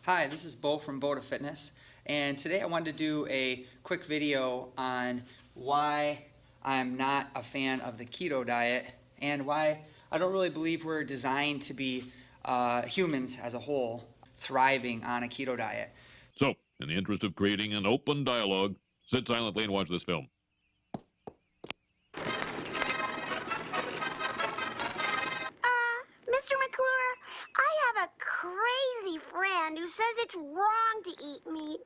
Hi, this is Bo from Bo to Fitness, and today I wanted to do a quick video on why I'm not a fan of the keto diet and why I don't really believe we're designed to be humans as a whole thriving on a keto diet. So, in the interest of creating an open dialogue, sit silently and watch this film. Mr. McClure, I have a crazy friend who says it's wrong to eat meat.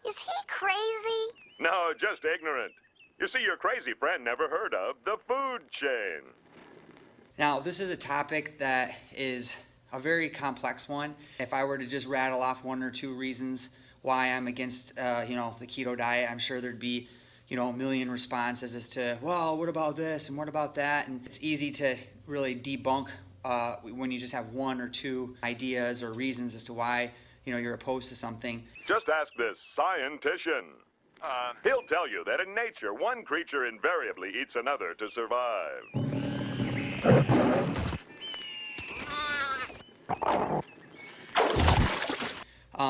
Is he crazy? No, just ignorant. You see, your crazy friend never heard of the food chain. Now, this is a topic that is a very complex one. If I were to just rattle off one or two reasons why I'm against, the keto diet, I'm sure there'd be, a million responses as to, well, what about this and what about that? And it's easy to really debunk when you just have one or two ideas or reasons as to why, you're opposed to something. Just ask this scientician. He'll tell you that in nature, one creature invariably eats another to survive.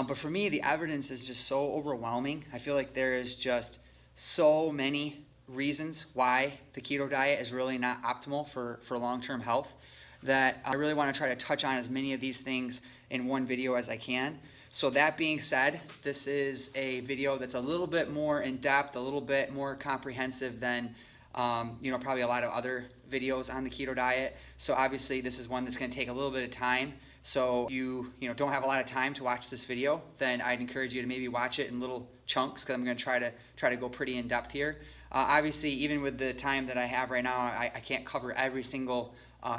But for me, the evidence is just so overwhelming. I feel like there is just so many reasons why the keto diet is really not optimal for long-term health that I really want to try to touch on as many of these things in one video as I can. So that being said, this is a video that's a little bit more in-depth, a little bit more comprehensive than probably a lot of other videos on the keto diet. So obviously this is one that's going to take a little bit of time. So you don't have a lot of time to watch this video, then I'd encourage you to maybe watch it in little chunks because I'm going to try to go pretty in depth here. Obviously, even with the time that I have right now, I can't cover every single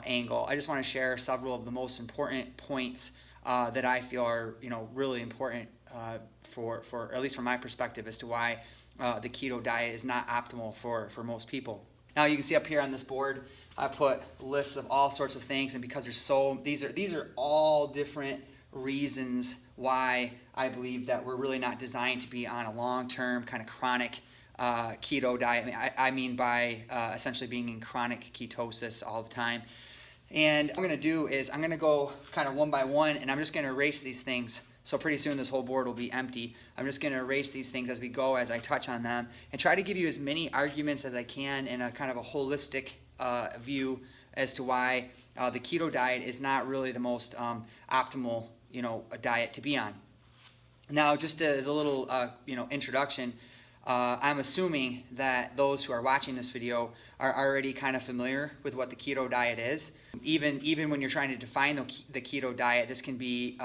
angle. I just want to share several of the most important points that I feel are really important for at least from my perspective as to why the keto diet is not optimal for most people. Now you can see up here on this board I put lists of all sorts of things, and because these are all different reasons why I believe that we're really not designed to be on a long-term kind of chronic keto diet. I mean by essentially being in chronic ketosis all the time. And what I'm going to do is I'm going to go kind of one by one, and I'm just going to erase these things. So pretty soon this whole board will be empty. I'm just going to erase these things as we go, as I touch on them, and try to give you as many arguments as I can in a kind of a holistic view as to why the keto diet is not really the most optimal, diet to be on. Now, just as a little, introduction, I'm assuming that those who are watching this video are already kind of familiar with what the keto diet is. Even when you're trying to define the keto diet, this can be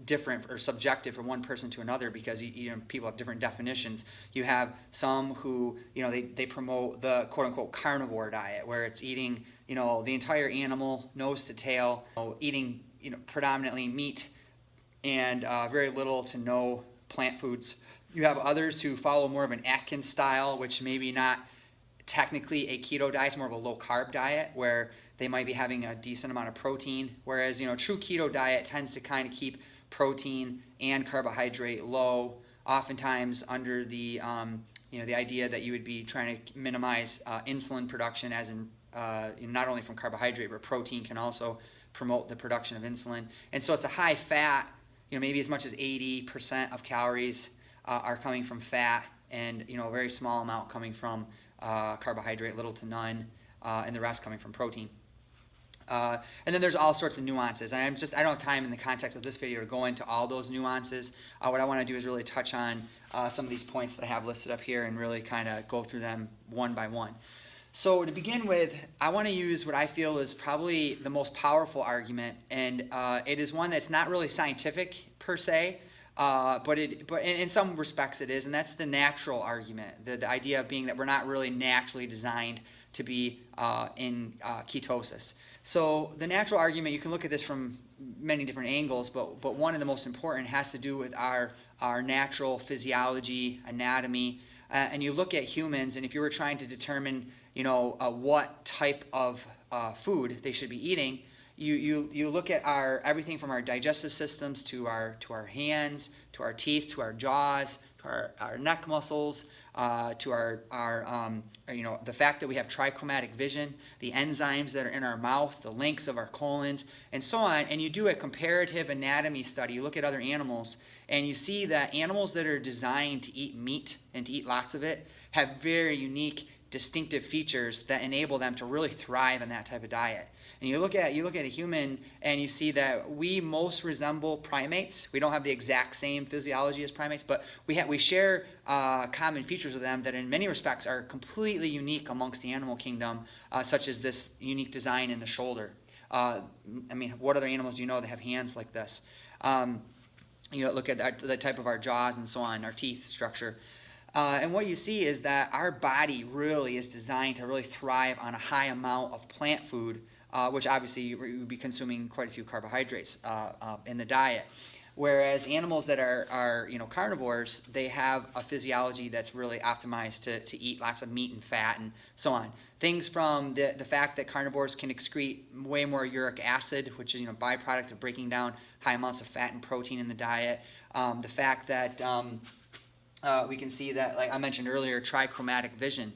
different or subjective from one person to another because people have different definitions. You have some who they promote the quote-unquote carnivore diet, where it's eating the entire animal, nose to tail, eating predominantly meat and very little to no plant foods. You have others who follow more of an Atkins style, which maybe not technically a keto diet, it's more of a low carb diet where they might be having a decent amount of protein, whereas true keto diet tends to kind of keep protein and carbohydrate low, oftentimes under the the idea that you would be trying to minimize insulin production, as in not only from carbohydrate but protein can also promote the production of insulin. And so it's a high fat, maybe as much as 80% of calories are coming from fat, and a very small amount coming from carbohydrate, little to none, and the rest coming from protein. And then there's all sorts of nuances, and I don't have time in the context of this video to go into all those nuances. What I want to do is really touch on some of these points that I have listed up here and really kind of go through them one by one. So to begin with, I want to use what I feel is probably the most powerful argument, and it is one that's not really scientific per se, but in some respects it is, and that's the natural argument. The idea of being that we're not really naturally designed to be in ketosis. So the natural argument, you can look at this from many different angles, but one of the most important has to do with our natural physiology, anatomy, and you look at humans, and if you were trying to determine what type of food they should be eating, you look at everything from our digestive systems to our hands, to our teeth, to our jaws, to our neck muscles, to our the fact that we have trichromatic vision, the enzymes that are in our mouth, the lengths of our colons, and so on. And you do a comparative anatomy study. You look at other animals, and you see that animals that are designed to eat meat and to eat lots of it have very unique, distinctive features that enable them to really thrive in that type of diet. And you look at a human, and you see that we most resemble primates. We don't have the exact same physiology as primates, but we share common features with them that in many respects are completely unique amongst the animal kingdom, such as this unique design in the shoulder. I mean, what other animals do you know that have hands like this? Look at the type of our jaws and so on, our teeth structure. And what you see is that our body really is designed to really thrive on a high amount of plant food, which obviously we would be consuming quite a few carbohydrates in the diet. Whereas animals that are carnivores, they have a physiology that's really optimized to eat lots of meat and fat and so on. Things from the fact that carnivores can excrete way more uric acid, which is a byproduct of breaking down high amounts of fat and protein in the diet. The fact that we can see that, like I mentioned earlier, trichromatic vision.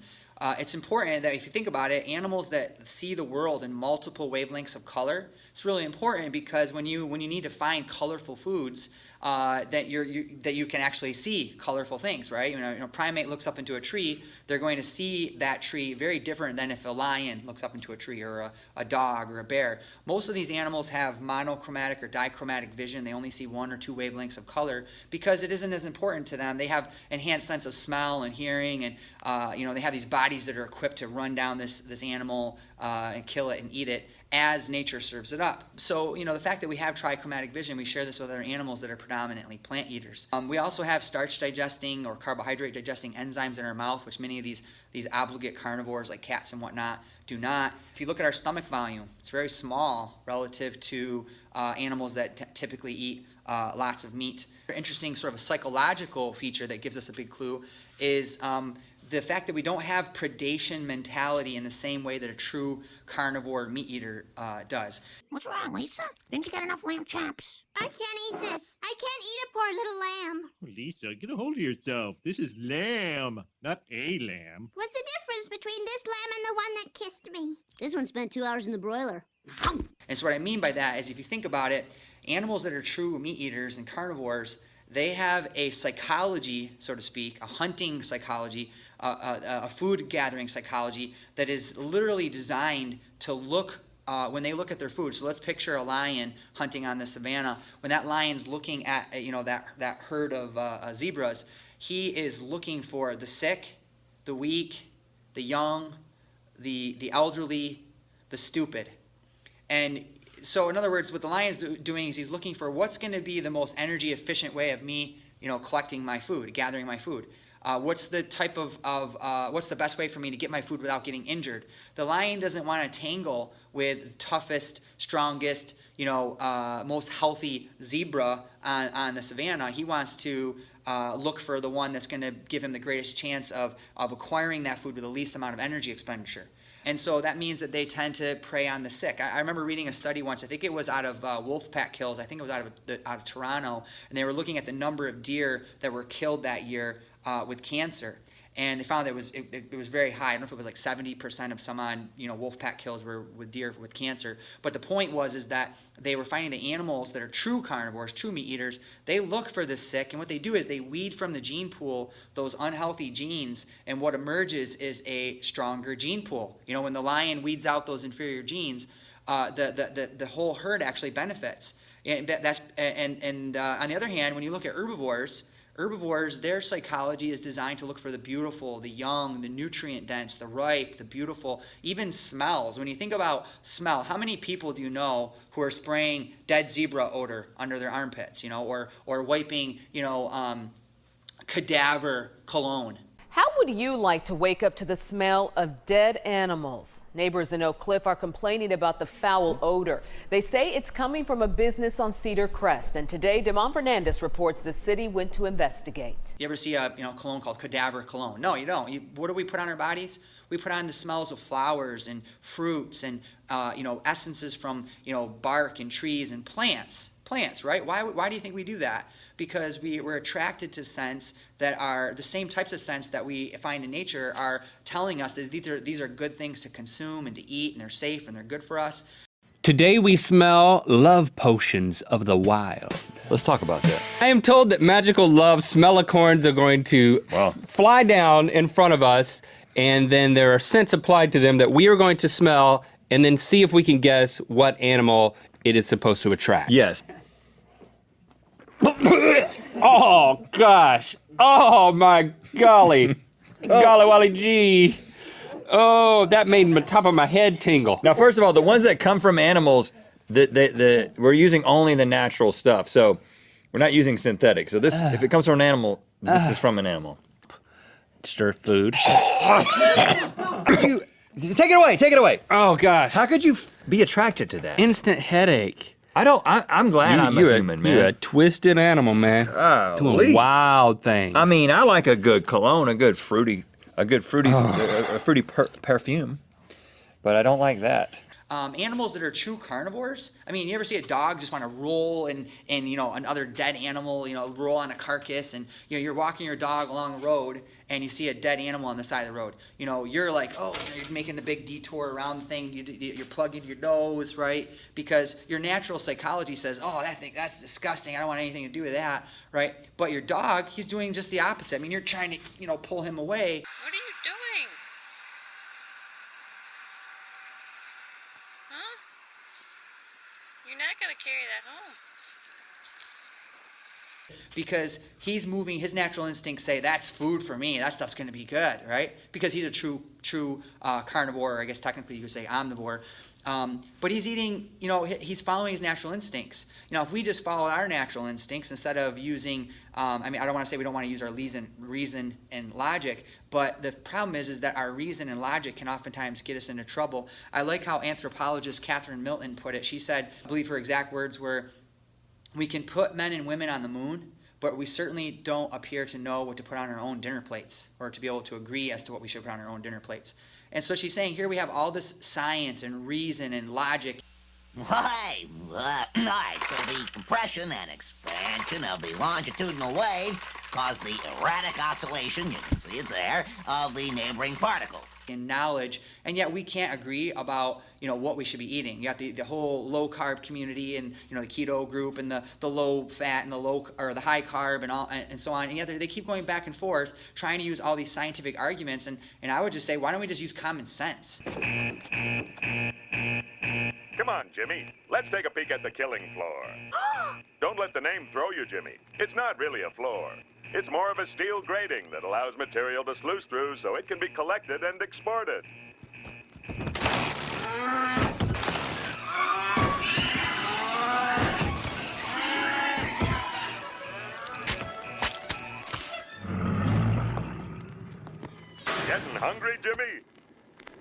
It's important that if you think about it, animals that see the world in multiple wavelengths of color, it's really important because when you need to find colorful foods, that you can actually see colorful things, right? Primate looks up into a tree, they're going to see that tree very different than if a lion looks up into a tree, or a dog or a bear. Most of these animals have monochromatic or dichromatic vision. They only see 1 or 2 wavelengths of color because it isn't as important to them. They have enhanced sense of smell and hearing, and they have these bodies that are equipped to run down this animal and kill it and eat it as nature serves it up. So, the fact that we have trichromatic vision, we share this with other animals that are predominantly plant eaters. We also have starch digesting or carbohydrate digesting enzymes in our mouth, which many of these obligate carnivores like cats and whatnot do not. If you look at our stomach volume, it's very small relative to animals that typically eat lots of meat. Interesting sort of a psychological feature that gives us a big clue is the fact that we don't have predation mentality in the same way that a true carnivore meat eater does. What's wrong, Lisa? Didn't you get enough lamb chops? I can't eat this. I can't eat a poor little lamb. Lisa, get a hold of yourself. This is lamb, not a lamb. What's the difference between this lamb and the one that kissed me? This one spent 2 hours in the broiler. And so what I mean by that is, if you think about it, animals that are true meat eaters and carnivores, they have a psychology, so to speak, a hunting psychology, a food gathering psychology that is literally designed to look when they look at their food. So let's picture a lion hunting on the savannah. When that lion's looking at that herd of zebras, he is looking for the sick, the weak, the young, the elderly, the stupid. And so in other words, what the lion's doing is he's looking for what's going to be the most energy efficient way of me collecting my food, gathering my food. What's the what's the best way for me to get my food without getting injured? The lion doesn't want to tangle with the toughest, strongest, most healthy zebra on the savannah. He wants to look for the one that's going to give him the greatest chance of acquiring that food with the least amount of energy expenditure. And so that means that they tend to prey on the sick. I remember reading a study once, I think it was out of wolf pack kills, I think it was out of Toronto, and they were looking at the number of deer that were killed that year with cancer. And they found that it was very high. I don't know if it was like 70% of some on wolf pack kills were with deer with cancer. But the point is that they were finding the animals that are true carnivores, true meat eaters, they look for the sick, and what they do is they weed from the gene pool those unhealthy genes, and what emerges is a stronger gene pool. When the lion weeds out those inferior genes, the whole herd actually benefits. And on the other hand, when you look at herbivores, their psychology is designed to look for the beautiful, the young, the nutrient dense, the ripe, the beautiful, even smells. When you think about smell, how many people do you know who are spraying dead zebra odor under their armpits, or wiping, cadaver cologne? How would you like to wake up to the smell of dead animals? Neighbors in Oak Cliff are complaining about the foul odor. They say it's coming from a business on Cedar Crest. And today, Damon Fernandez reports the city went to investigate. You ever see a cologne called cadaver cologne? No, you don't. What do we put on our bodies? We put on the smells of flowers and fruits and essences from bark and trees and plants. plants, right? Why do you think we do that? Because we're attracted to scents that are the same types of scents that we find in nature are telling us that these are good things to consume and to eat, and they're safe and they're good for us. Today we smell love potions of the wild. Let's talk about that. I am told that magical love smellicorns are going to fly down in front of us, and then there are scents applied to them that we are going to smell and then see if we can guess what animal it is supposed to attract. Yes. Oh gosh. Oh my golly. Golly wally gee. Oh, that made the top of my head tingle. Now, first of all, the ones that come from animals, we're using only the natural stuff. So we're not using synthetic. So this, if it comes from an animal, this is from an animal. Stir food. Take it away. Oh gosh. How could you be attracted to that? Instant headache. I'm glad I'm a human, man. You're a twisted animal, man. Doing wild things. I mean, I like a good cologne, a good fruity perfume, but I don't like that. Animals that are true carnivores, I mean, you ever see a dog just want to roll and another dead animal, roll on a carcass, and you're walking your dog along the road and you see a dead animal on the side of the road. You're like, oh, you're making the big detour around the thing, you're plugging your nose, right? Because your natural psychology says, oh, that's disgusting, I don't want anything to do with that, right? But your dog, he's doing just the opposite. I mean, you're trying to, pull him away. What are you doing? Huh? You're not going to carry that home. Because he's moving, his natural instincts say, that's food for me, that stuff's going to be good, right? Because he's a true carnivore, or I guess technically you could say omnivore. But he's eating, he's following his natural instincts. If we just follow our natural instincts instead of using, I don't want to say we don't want to use our reason and logic, but the problem is that our reason and logic can oftentimes get us into trouble. I like how anthropologist Catherine Milton put it. She said, I believe her exact words were, we can put men and women on the moon, but we certainly don't appear to know what to put on our own dinner plates, or to be able to agree as to what we should put on our own dinner plates. And so she's saying, here we have all this science and reason and logic. Right, so the compression and expansion of the longitudinal waves cause the erratic oscillation, you can see it there, of the neighboring particles. In knowledge, and yet we can't agree about what we should be eating. You got the whole low carb community, and the keto group, and the low fat and the high carb and all and so on. And yet they keep going back and forth trying to use all these scientific arguments. And I would just say, why don't we just use common sense? Come on, Jimmy. Let's take a peek at the killing floor. Don't let the name throw you, Jimmy. It's not really a floor. It's more of a steel grating that allows material to sluice through so it can be collected and exported. Getting hungry, Jimmy?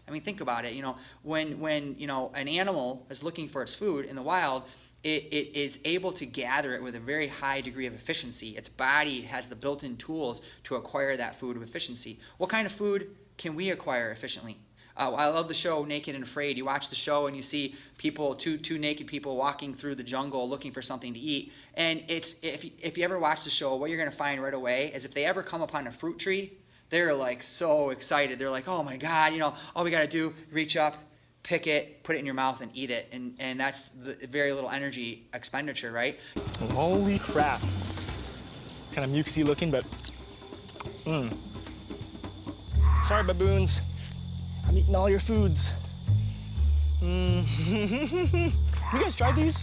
I mean, think about it. When an animal is looking for its food in the wild, it is able to gather it with a very high degree of efficiency. Its body has the built-in tools to acquire that food with efficiency. What kind of food can we acquire efficiently? I love the show Naked and Afraid. You watch the show and you see people, two naked people walking through the jungle looking for something to eat. And if you ever watch the show, what you're going to find right away is if they ever come upon a fruit tree, they're like so excited. They're like, oh my God, all we got to do, reach up, pick it, put it in your mouth and eat it. And that's the very little energy expenditure, right? Holy crap. Kind of mucusy looking, but sorry, baboons. I'm eating all your foods. You guys tried these?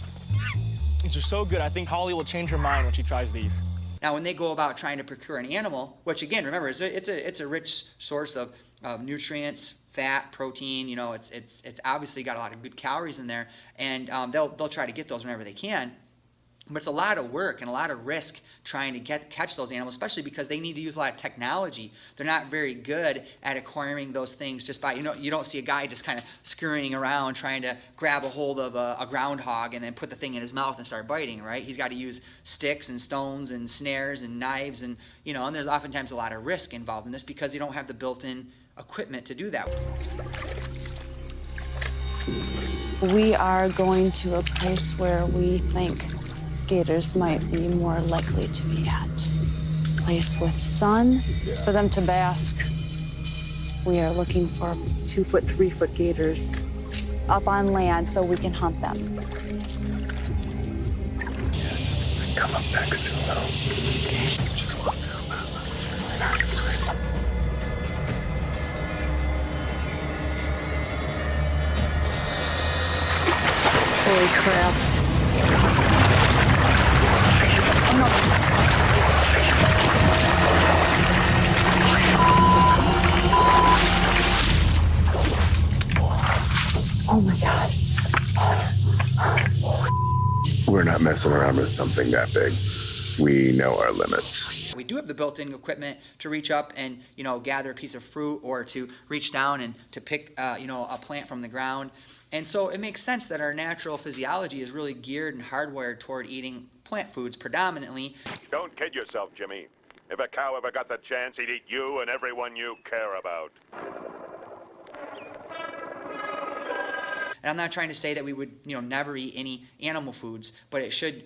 These are so good. I think Holly will change her mind when she tries these. Now, when they go about trying to procure an animal, which again, remember, it's a rich source of nutrients, fat, protein. It's obviously got a lot of good calories in there, and they'll try to get those whenever they can. But it's a lot of work and a lot of risk trying to catch those animals, especially because they need to use a lot of technology. They're not very good at acquiring those things just by, you don't see a guy just kind of scurrying around trying to grab a hold of a groundhog and then put the thing in his mouth and start biting, right? He's got to use sticks and stones and snares and knives and there's oftentimes a lot of risk involved in this because they don't have the built-in equipment to do that. We are going to a place where we think gators might be more likely to be at. Place with sun for them to bask. We are looking for 2-foot, 3-foot gators up on land so we can hunt them. Come up next to him. Just walk down. Sweet. Holy crap. Oh my God. We're not messing around with something that big. We know our limits. We do have the built-in equipment to reach up and, gather a piece of fruit, or to reach down and to pick, a plant from the ground. And so it makes sense that our natural physiology is really geared and hardwired toward eating plant foods predominantly. Don't kid yourself, Jimmy. If a cow ever got the chance, he'd eat you and everyone you care about. And I'm not trying to say that we would, never eat any animal foods, but it should,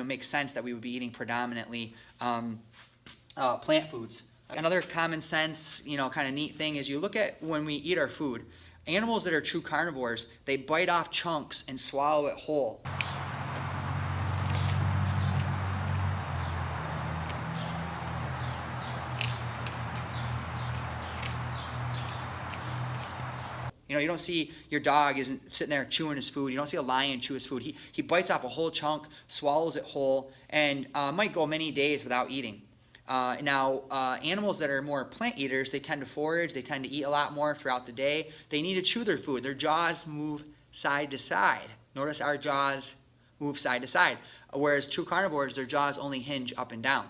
make sense that we would be eating predominantly plant foods. Another common sense, kind of neat thing is you look at when we eat our food, animals that are true carnivores, they bite off chunks and swallow it whole. You don't see your dog isn't sitting there chewing his food. You don't see a lion chew his food. He bites off a whole chunk, swallows it whole, and might go many days without eating. Animals that are more plant eaters, they tend to forage. They tend to eat a lot more throughout the day. They need to chew their food. Their jaws move side to side. Notice our jaws move side to side. Whereas true carnivores, their jaws only hinge up and down.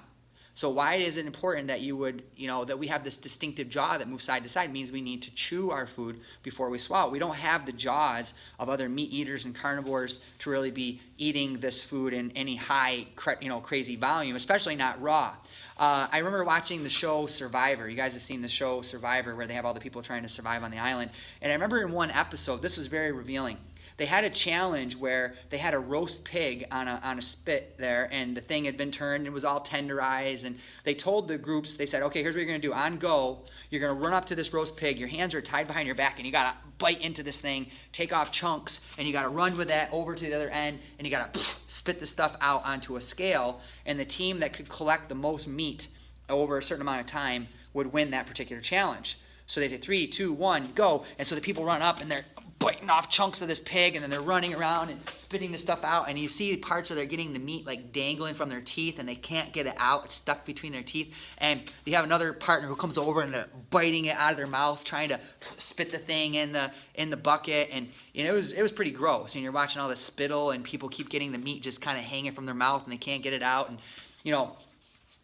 So why is it important that that we have this distinctive jaw that moves side to side? It means we need to chew our food before we swallow. We don't have the jaws of other meat eaters and carnivores to really be eating this food in any high, crazy volume, especially not raw. I remember watching the show Survivor. You guys have seen the show Survivor, where they have all the people trying to survive on the island. And I remember in one episode, this was very revealing. They had a challenge where they had a roast pig on a spit there, and the thing had been turned and it was all tenderized. And they told the groups, they said, okay, here's what you're going to do. On go, you're going to run up to this roast pig. Your hands are tied behind your back, and you got to bite into this thing, take off chunks, and you got to run with that over to the other end, and you got to spit the stuff out onto a scale. And the team that could collect the most meat over a certain amount of time would win that particular challenge. So they say 3, 2, 1, go. And so the people run up, and they're biting off chunks of this pig, and then they're running around and spitting this stuff out, and you see parts where they're getting the meat like dangling from their teeth, and they can't get it out. It's stuck between their teeth. And you have another partner who comes over and biting it out of their mouth, trying to spit the thing in the bucket. And it was pretty gross. And you're watching all the spittle, and people keep getting the meat just kind of hanging from their mouth, and they can't get it out. And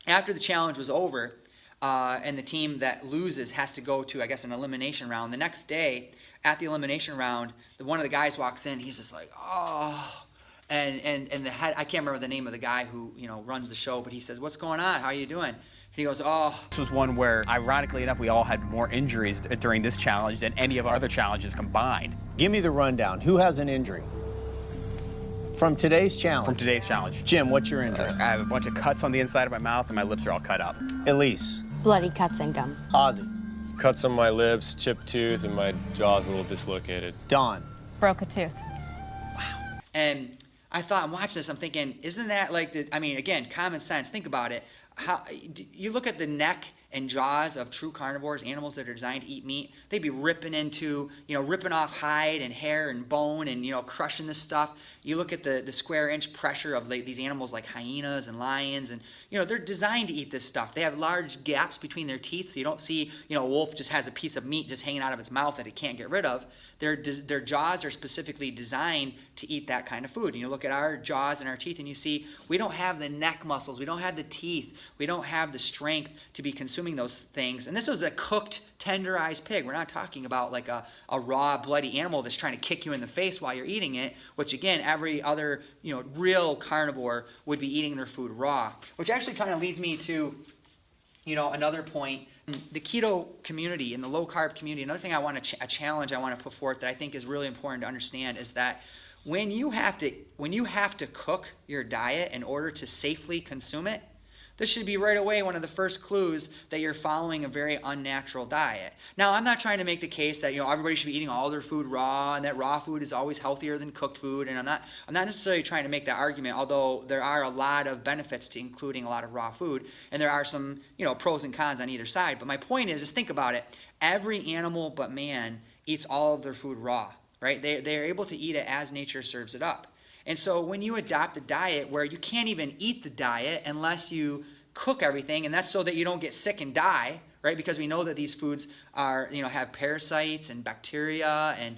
after the challenge was over, and the team that loses has to go to, I guess, an elimination round. The next day, at the elimination round, one of the guys walks in. He's just like, oh, and the head, I can't remember the name of the guy who runs the show, but he says, "What's going on? How are you doing?" And he goes, "Oh." This was one where, ironically enough, we all had more injuries during this challenge than any of our other challenges combined. Give me the rundown. Who has an injury? From today's challenge? From today's challenge. Jim, what's your injury? I have a bunch of cuts on the inside of my mouth, and my lips are all cut up. Elise? Bloody cuts and gums. Ozzy? Cuts on my lips, chipped tooth, and my jaw's a little dislocated. Dawn? Broke a tooth. Wow. And I thought, I'm watching this, I'm thinking, isn't that like again, common sense. Think about it. You look at the neck and jaws of true carnivores, animals that are designed to eat meat, they'd be ripping off hide and hair and bone and, crushing this stuff. You look at the square inch pressure of these animals like hyenas and lions, and, they're designed to eat this stuff. They have large gaps between their teeth, so you don't see, a wolf just has a piece of meat just hanging out of its mouth that it can't get rid of. Their jaws are specifically designed to eat that kind of food. And you look at our jaws and our teeth, and you see we don't have the neck muscles, we don't have the teeth, we don't have the strength to be consuming those things. And this was a cooked, tenderized pig. We're not talking about like a raw, bloody animal that's trying to kick you in the face while you're eating it, which again, every other real carnivore would be eating their food raw. Which actually kind of leads me to another point. The keto community and the low carb community, another thing I want to a challenge I want to put forth that I think is really important to understand is that when you have to cook your diet in order to safely consume it, this should be right away one of the first clues that you're following a very unnatural diet. Now, I'm not trying to make the case that everybody should be eating all their food raw and that raw food is always healthier than cooked food, and I'm not necessarily trying to make that argument, although there are a lot of benefits to including a lot of raw food, and there are some pros and cons on either side. But my point is think about it. Every animal but man eats all of their food raw, right? They're able to eat it as nature serves it up. And so when you adopt a diet where you can't even eat the diet unless you cook everything, and that's so that you don't get sick and die, right? Because we know that these foods are, have parasites and bacteria and,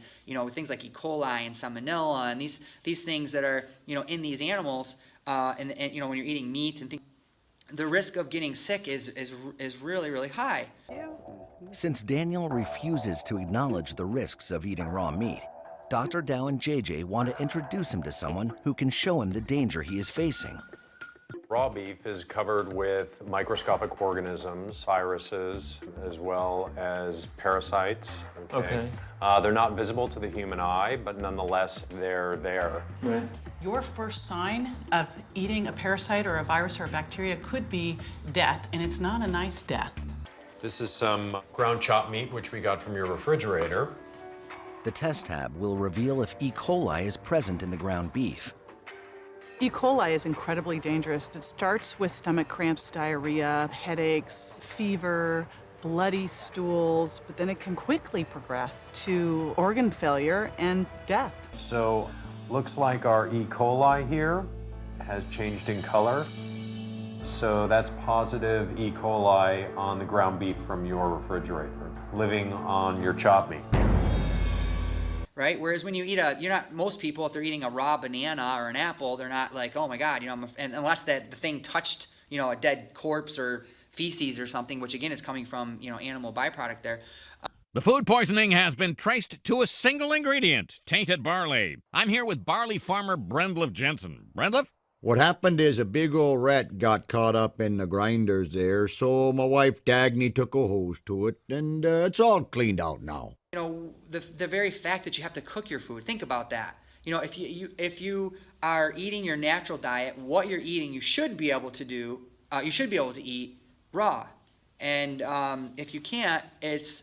things like E. coli and salmonella and these things that are, in these animals, and when you're eating meat and things, the risk of getting sick is really, really high. Since Daniel refuses to acknowledge the risks of eating raw meat, Dr. Dow and JJ want to introduce him to someone who can show him the danger he is facing. Raw beef is covered with microscopic organisms, viruses, as well as parasites. Okay. They're not visible to the human eye, but nonetheless, they're there. Right. Your first sign of eating a parasite or a virus or a bacteria could be death, and it's not a nice death. This is some ground chopped meat, which we got from your refrigerator. The test tab will reveal if E. coli is present in the ground beef. E. coli is incredibly dangerous. It starts with stomach cramps, diarrhea, headaches, fever, bloody stools, but then it can quickly progress to organ failure and death. So, looks like our E. coli here has changed in color. So that's positive E. coli on the ground beef from your refrigerator, living on your chopped meat. Right? Whereas when you eat most people, if they're eating a raw banana or an apple, they're not like, oh my God, and unless the thing touched, a dead corpse or feces or something, which again is coming from, animal byproduct there. The food poisoning has been traced to a single ingredient, tainted barley. I'm here with barley farmer Brendliff Jensen. Brendliff? What happened is a big old rat got caught up in the grinders there, so my wife Dagny took a hose to it, and it's all cleaned out now. The very fact that you have to cook your food, think about that. If you are eating your natural diet, what you're eating, you should be able to do, you should be able to eat raw. And if you can't, it's,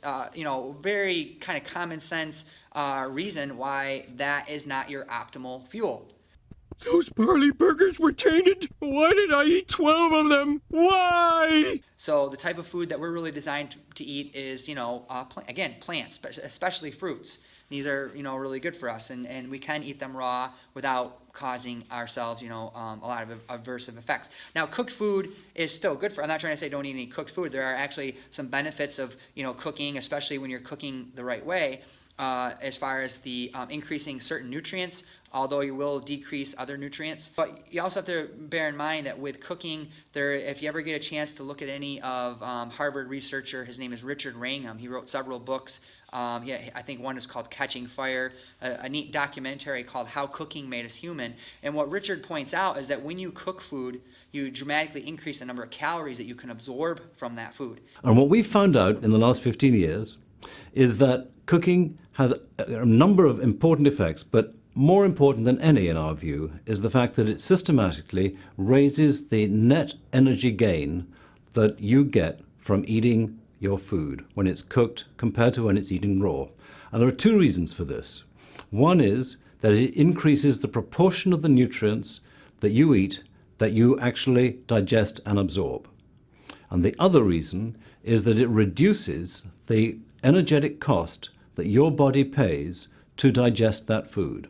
very kind of common sense reason why that is not your optimal fuel. Those barley burgers were tainted. Why did I eat 12 of them? Why? So the type of food that we're really designed to eat is, again, plants, especially fruits. These are, really good for us, and we can eat them raw without causing ourselves, a lot of adverse effects. Now, cooked food is still good I'm not trying to say don't eat any cooked food. There are actually some benefits of, cooking, especially when you're cooking the right way, as far as the increasing certain nutrients, although you will decrease other nutrients. But you also have to bear in mind that with cooking, if you ever get a chance to look at any of Harvard researcher, his name is Richard Wrangham. He wrote several books. I think one is called Catching Fire, a neat documentary called How Cooking Made Us Human. And what Richard points out is that when you cook food, you dramatically increase the number of calories that you can absorb from that food. And what we've found out in the last 15 years is that cooking has a number of important effects, but more important than any in our view is the fact that it systematically raises the net energy gain that you get from eating your food when it's cooked compared to when it's eaten raw. And there are two reasons for this. One is that it increases the proportion of the nutrients that you eat that you actually digest and absorb. And the other reason is that it reduces the energetic cost that your body pays to digest that food.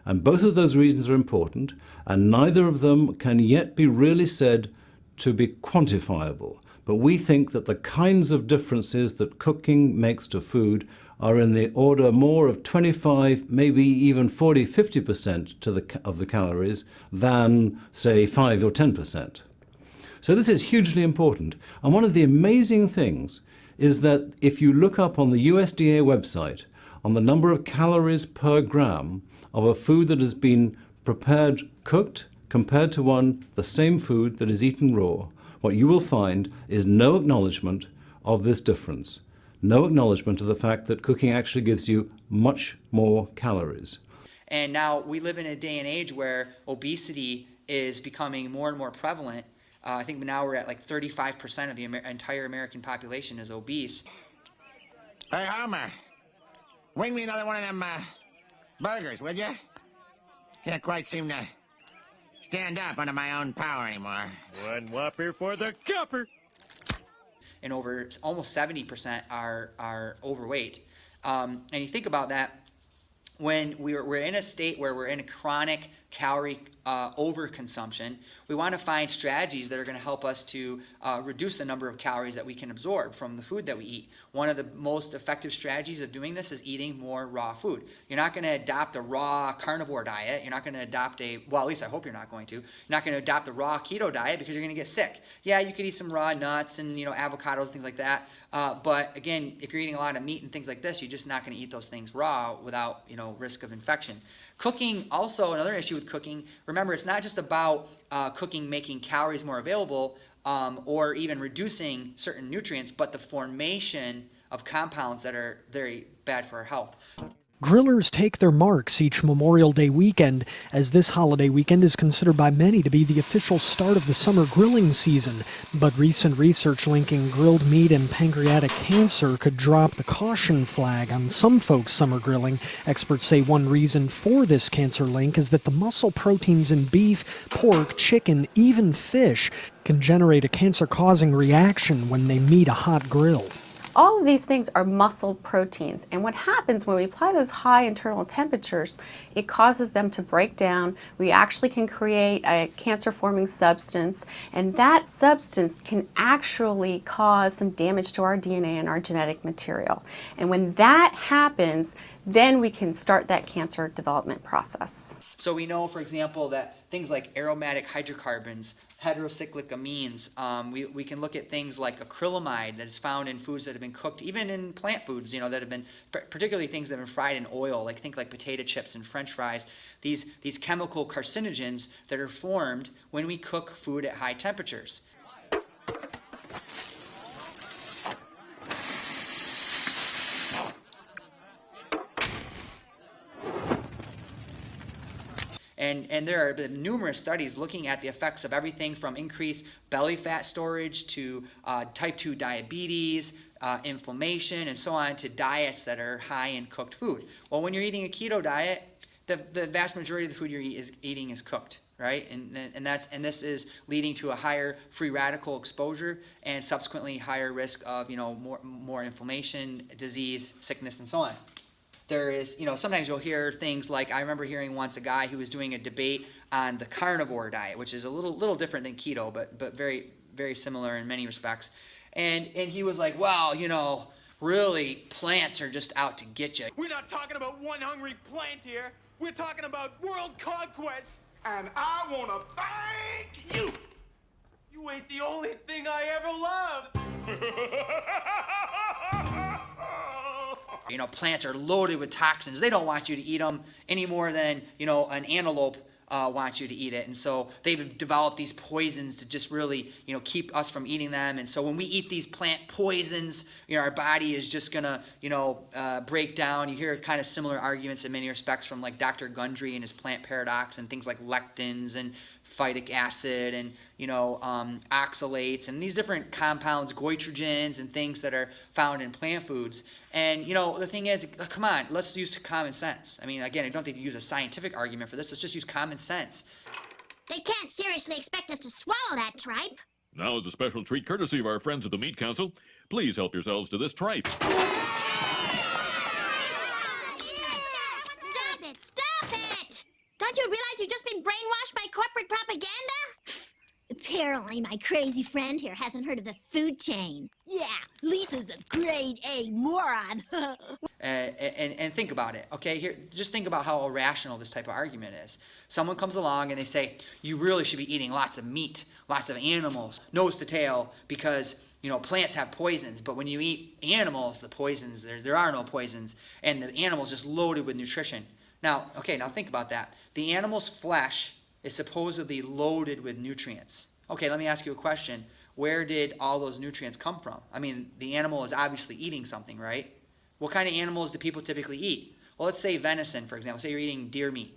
And both of those reasons are important, and neither of them can yet be really said to be quantifiable. But we think that the kinds of differences that cooking makes to food are in the order more of 25, maybe even 40, 50% of the calories than, say, 5 or 10%. So this is hugely important. And one of the amazing things is that if you look up on the USDA website on the number of calories per gram of a food that has been prepared cooked compared to the same food that is eaten raw, what you will find is no acknowledgement of this difference, no acknowledgement of the fact that cooking actually gives you much more calories. And now we live in a day and age where obesity is becoming more and more prevalent. I think now we're at like 35% of the entire American population is obese. Hey, Homer, wing me another one of them burgers, would you? Can't quite seem to stand up under my own power anymore. One whopper for the copper. And over almost 70% are overweight. And you think about that, when we're in a state where we're in a chronic calorie overconsumption, we want to find strategies that are going to help us to reduce the number of calories that we can absorb from the food that we eat. One of the most effective strategies of doing this is eating more raw food. You're not going to adopt a raw carnivore diet. You're not going to adopt well, at least I hope you're not going to. You're not going to adopt a raw keto diet because you're going to get sick. Yeah, you could eat some raw nuts and avocados, things like that. But again, if you're eating a lot of meat and things like this, you're just not going to eat those things raw without risk of infection. Cooking, also another issue with cooking, remember it's not just about cooking making calories more available or even reducing certain nutrients, but the formation of compounds that are very bad for our health. Grillers take their marks each Memorial Day weekend, as this holiday weekend is considered by many to be the official start of the summer grilling season. But recent research linking grilled meat and pancreatic cancer could drop the caution flag on some folks' summer grilling. Experts say one reason for this cancer link is that the muscle proteins in beef, pork, chicken, even fish can generate a cancer-causing reaction when they meet a hot grill. All of these things are muscle proteins, and what happens when we apply those high internal temperatures, it causes them to break down. We actually can create a cancer-forming substance, and that substance can actually cause some damage to our DNA and our genetic material. And when that happens, then we can start that cancer development process. So we know, for example, that things like aromatic hydrocarbons, heterocyclic amines. We can look at things like acrylamide that is found in foods that have been cooked, even in plant foods, that have been, particularly things that have been fried in oil, like think like potato chips and French fries. These chemical carcinogens that are formed when we cook food at high temperatures. And there have been numerous studies looking at the effects of everything from increased belly fat storage to type 2 diabetes, inflammation, and so on, to diets that are high in cooked food. Well, when you're eating a keto diet, the vast majority of the food you're eating is cooked, right? And this is leading to a higher free radical exposure and subsequently higher risk of more inflammation, disease, sickness, and so on. There is, sometimes you'll hear things like, I remember hearing once a guy who was doing a debate on the carnivore diet, which is a little different than keto, but very, very similar in many respects. And he was like, well, really, plants are just out to get you. We're not talking about one hungry plant here. We're talking about world conquest. And I want to thank you. You ain't the only thing I ever loved. Plants are loaded with toxins. They don't want you to eat them any more than, an antelope wants you to eat it. And so they've developed these poisons to just really, keep us from eating them. And so when we eat these plant poisons, our body is just going to, break down. You hear kind of similar arguments in many respects from like Dr. Gundry and his plant paradox and things like lectins and phytic acid and oxalates and these different compounds, goitrogens and things that are found in plant foods. And the thing is, come on, let's use common sense. I mean, again, I don't think you use a scientific argument for this. Let's just use common sense. They can't seriously expect us to swallow that tripe. Now, as a special treat courtesy of our friends at the Meat Council, please help yourselves to this tripe. Stop it! Stop it! Don't you realize you've just been brainwashed by corporate propaganda? Apparently, my crazy friend here hasn't heard of the food chain. Yeah, Lisa's a grade A moron. And think about it, okay? Here, just think about how irrational this type of argument is. Someone comes along and they say, you really should be eating lots of meat, lots of animals, nose to tail, because plants have poisons. But when you eat animals, the poisons, there are no poisons, and the animal's just loaded with nutrition. Now think about that. The animal's flesh is supposedly loaded with nutrients. Okay, let me ask you a question. Where did all those nutrients come from? I mean, the animal is obviously eating something, right? What kind of animals do people typically eat? Well, let's say venison, for example. Say you're eating deer meat.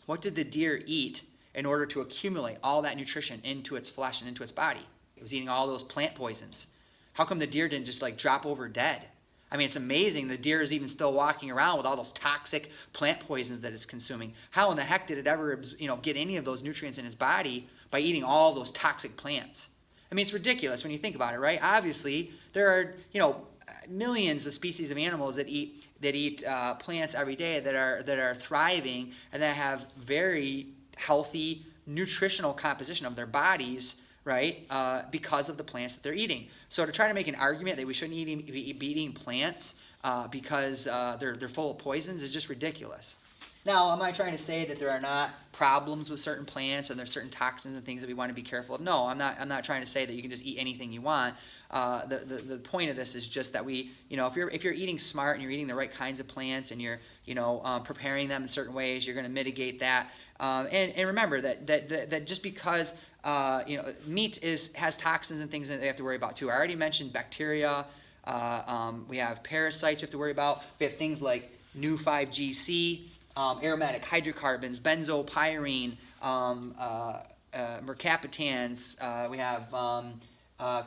What did the deer eat in order to accumulate all that nutrition into its flesh and into its body? It was eating all those plant poisons. How come the deer didn't just like drop over dead? I mean, it's amazing the deer is even still walking around with all those toxic plant poisons that it's consuming. How in the heck did it ever, get any of those nutrients in its body by eating all those toxic plants? I mean, it's ridiculous when you think about it, right? Obviously, there are, millions of species of animals that eat plants every day that are thriving and that have very healthy nutritional composition of their bodies, right? Because of the plants that they're eating. So to try to make an argument that we shouldn't be eating plants because they're full of poisons is just ridiculous. Now, am I trying to say that there are not problems with certain plants and there's certain toxins and things that we want to be careful of? No, I'm not trying to say that you can just eat anything you want. The point of this is just that we, if you're eating smart and you're eating the right kinds of plants and you're, preparing them in certain ways, you're going to mitigate that. And remember that just because meat has toxins and things that they have to worry about too. I already mentioned bacteria. We have parasites you have to worry about. We have things like new 5GC. Aromatic hydrocarbons, benzopyrene, mercaptans. We have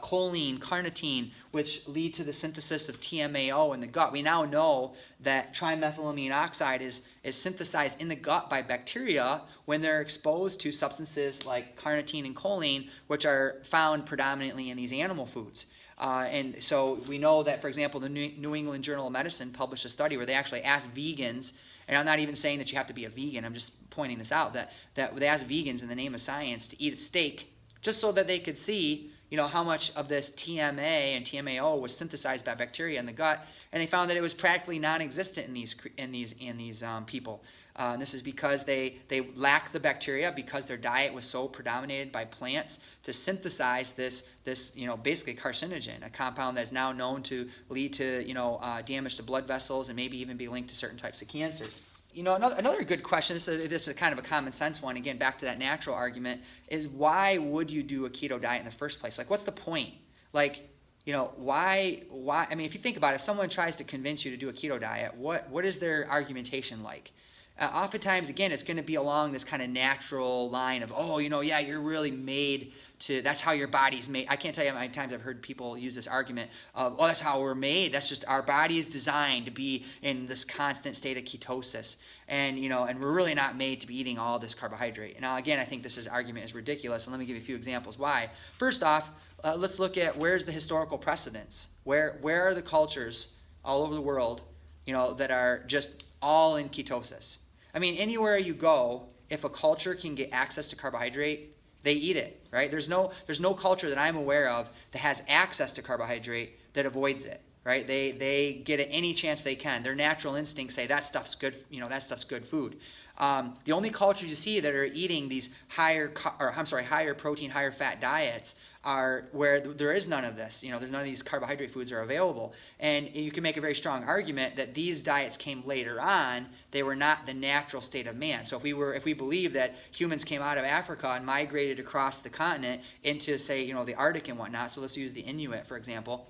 choline, carnitine, which lead to the synthesis of TMAO in the gut. We now know that trimethylamine oxide is synthesized in the gut by bacteria when they're exposed to substances like carnitine and choline, which are found predominantly in these animal foods. And so we know that, for example, the New England Journal of Medicine published a study where they actually asked vegans. And I'm not even saying that you have to be a vegan. I'm just pointing this out, that they asked vegans in the name of science to eat a steak just so that they could see, how much of this TMA and TMAO was synthesized by bacteria in the gut. And they found that it was practically non-existent in these people. And this is because they lack the bacteria because their diet was so predominated by plants to synthesize this basically carcinogen, a compound that is now known to lead to damage to blood vessels and maybe even be linked to certain types of cancers. Another good question, this is kind of a common sense one, again, back to that natural argument, is why would you do a keto diet in the first place? Like, what's the point? Like, why, I mean, if you think about it, if someone tries to convince you to do a keto diet, what is their argumentation like? Oftentimes, again, it's going to be along this kind of natural line of, you're really made to, that's how your body's made. I can't tell you how many times I've heard people use this argument of, that's how we're made. That's just, our body is designed to be in this constant state of ketosis. And, and we're really not made to be eating all this carbohydrate. Now, again, I think this argument is ridiculous. And let me give you a few examples why. First off, let's look at where's the historical precedence. Where are the cultures all over the world, that are just all in ketosis? I mean, anywhere you go, if a culture can get access to carbohydrate, they eat it, right? There's no culture that I'm aware of that has access to carbohydrate that avoids it, right? They get it any chance they can. Their natural instincts say that stuff's good, that stuff's good food. The only cultures you see that are eating these higher protein, higher fat diets are where there is none of this. There's none of these carbohydrate foods are available. And you can make a very strong argument that these diets came later on. They were not the natural state of man. So if we believe that humans came out of Africa and migrated across the continent into, say, the Arctic and whatnot, so let's use the Inuit, for example,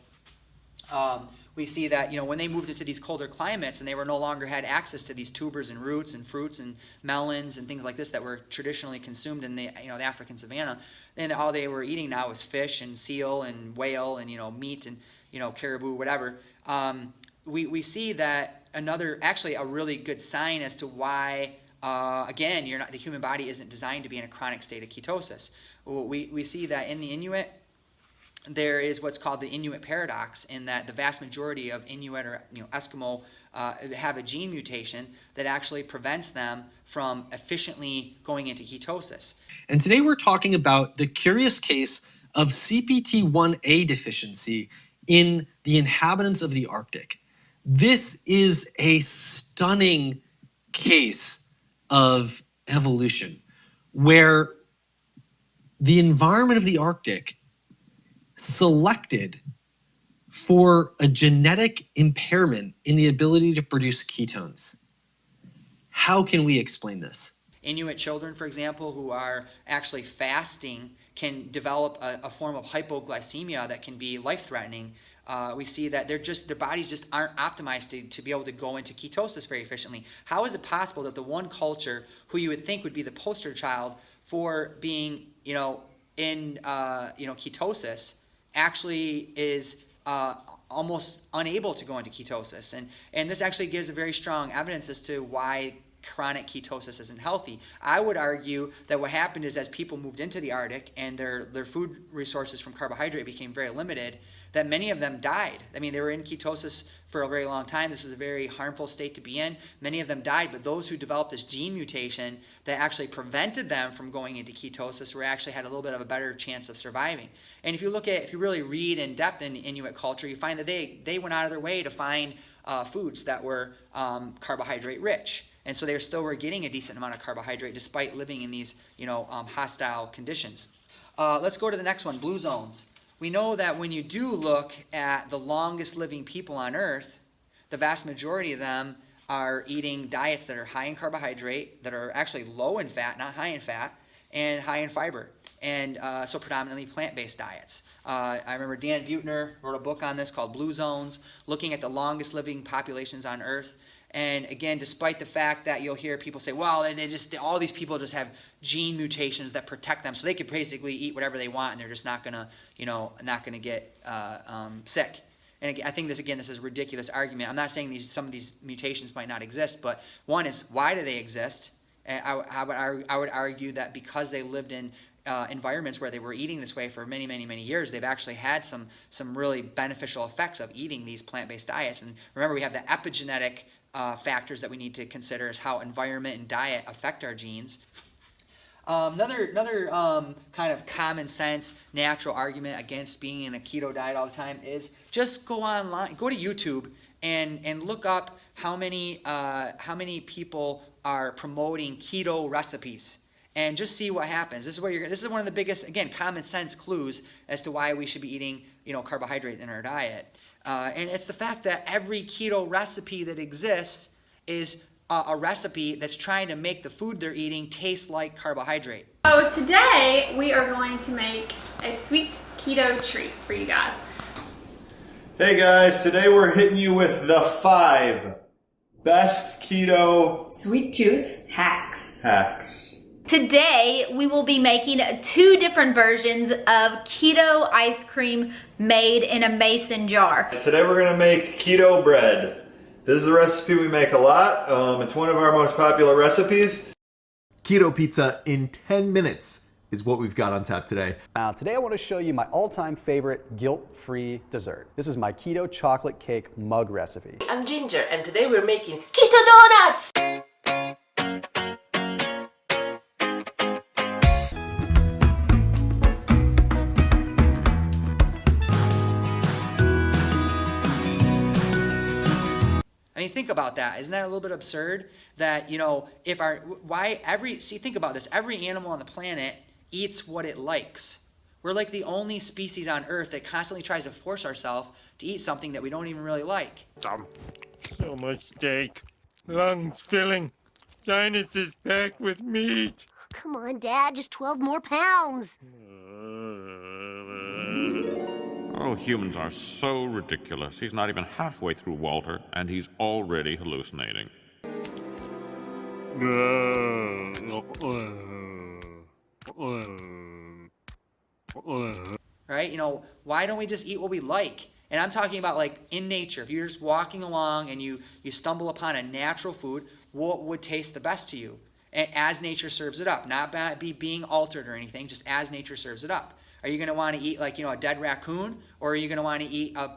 we see that when they moved into these colder climates and they were no longer had access to these tubers and roots and fruits and melons and things like this that were traditionally consumed in the the African savanna, then all they were eating now was fish and seal and whale and meat and caribou, whatever. We see that a really good sign as to why again the human body isn't designed to be in a chronic state of ketosis. We see that in the Inuit, there is what's called the Inuit Paradox, in that the vast majority of Inuit or Eskimo have a gene mutation that actually prevents them from efficiently going into ketosis. And today we're talking about the curious case of CPT1A deficiency in the inhabitants of the Arctic. This is a stunning case of evolution where the environment of the Arctic selected for a genetic impairment in the ability to produce ketones. How can we explain this? Inuit children, for example, who are actually fasting can develop a form of hypoglycemia that can be life-threatening we see that their bodies just aren't optimized to be able to go into ketosis very efficiently. How is it possible that the one culture who you would think would be the poster child for being, in ketosis actually is almost unable to go into ketosis? And this actually gives a very strong evidence as to why chronic ketosis isn't healthy. I would argue that what happened is as people moved into the Arctic and their food resources from carbohydrate became very limited, that many of them died. I mean, they were in ketosis for a very long time. This is a very harmful state to be in. Many of them died, but those who developed this gene mutation that actually prevented them from going into ketosis were actually had a little bit of a better chance of surviving. And if you really read in depth in Inuit culture, you find that they went out of their way to find foods that were carbohydrate rich. And so they still were getting a decent amount of carbohydrate despite living in these hostile conditions. Let's go to the next one, blue zones. We know that when you do look at the longest living people on Earth, the vast majority of them are eating diets that are high in carbohydrate, that are actually low in fat, not high in fat, and high in fiber. And so predominantly plant-based diets. I remember Dan Buettner wrote a book on this called Blue Zones, looking at the longest living populations on Earth. And again, despite the fact that you'll hear people say, well, all these people just have gene mutations that protect them, so they could basically eat whatever they want, and they're just not gonna get sick. And again, I think this is a ridiculous argument. I'm not saying some of these mutations might not exist, but one is, why do they exist? And I would argue that because they lived in environments where they were eating this way for many, many, many years, they've actually had some really beneficial effects of eating these plant-based diets. And remember, we have the epigenetic factors that we need to consider, is how environment and diet affect our genes. Another kind of common sense, natural argument against being in a keto diet all the time is just go online, go to YouTube, and look up how many people are promoting keto recipes, and just see what happens. This is one of the biggest, again, common sense clues as to why we should be eating carbohydrate in our diet. And it's the fact that every keto recipe that exists is a recipe that's trying to make the food they're eating taste like carbohydrate. So today we are going to make a sweet keto treat for you guys. Hey guys, today we're hitting you with the 5 best keto sweet tooth hacks. Today, we will be making 2 different versions of keto ice cream made in a mason jar. Today we're gonna make keto bread. This is a recipe we make a lot. It's one of our most popular recipes. Keto pizza in 10 minutes is what we've got on tap today. Now, today I want to show you my all-time favorite guilt-free dessert. This is my keto chocolate cake mug recipe. I'm Ginger, and today we're making keto donuts! I mean, think about that. Isn't that a little bit absurd? That, think about this. Every animal on the planet eats what it likes. We're like the only species on Earth that constantly tries to force ourselves to eat something that we don't even really like. So much steak, lungs filling, sinuses packed with meat. Come on, Dad, just 12 more pounds. Oh, humans are so ridiculous. He's not even halfway through Walter, and he's already hallucinating. Right? Why don't we just eat what we like? And I'm talking about like in nature. If you're just walking along and you stumble upon a natural food, what would taste the best to you? And as nature serves it up, not being altered or anything, just as nature serves it up. Are you going to want to eat a dead raccoon, or are you going to want to eat a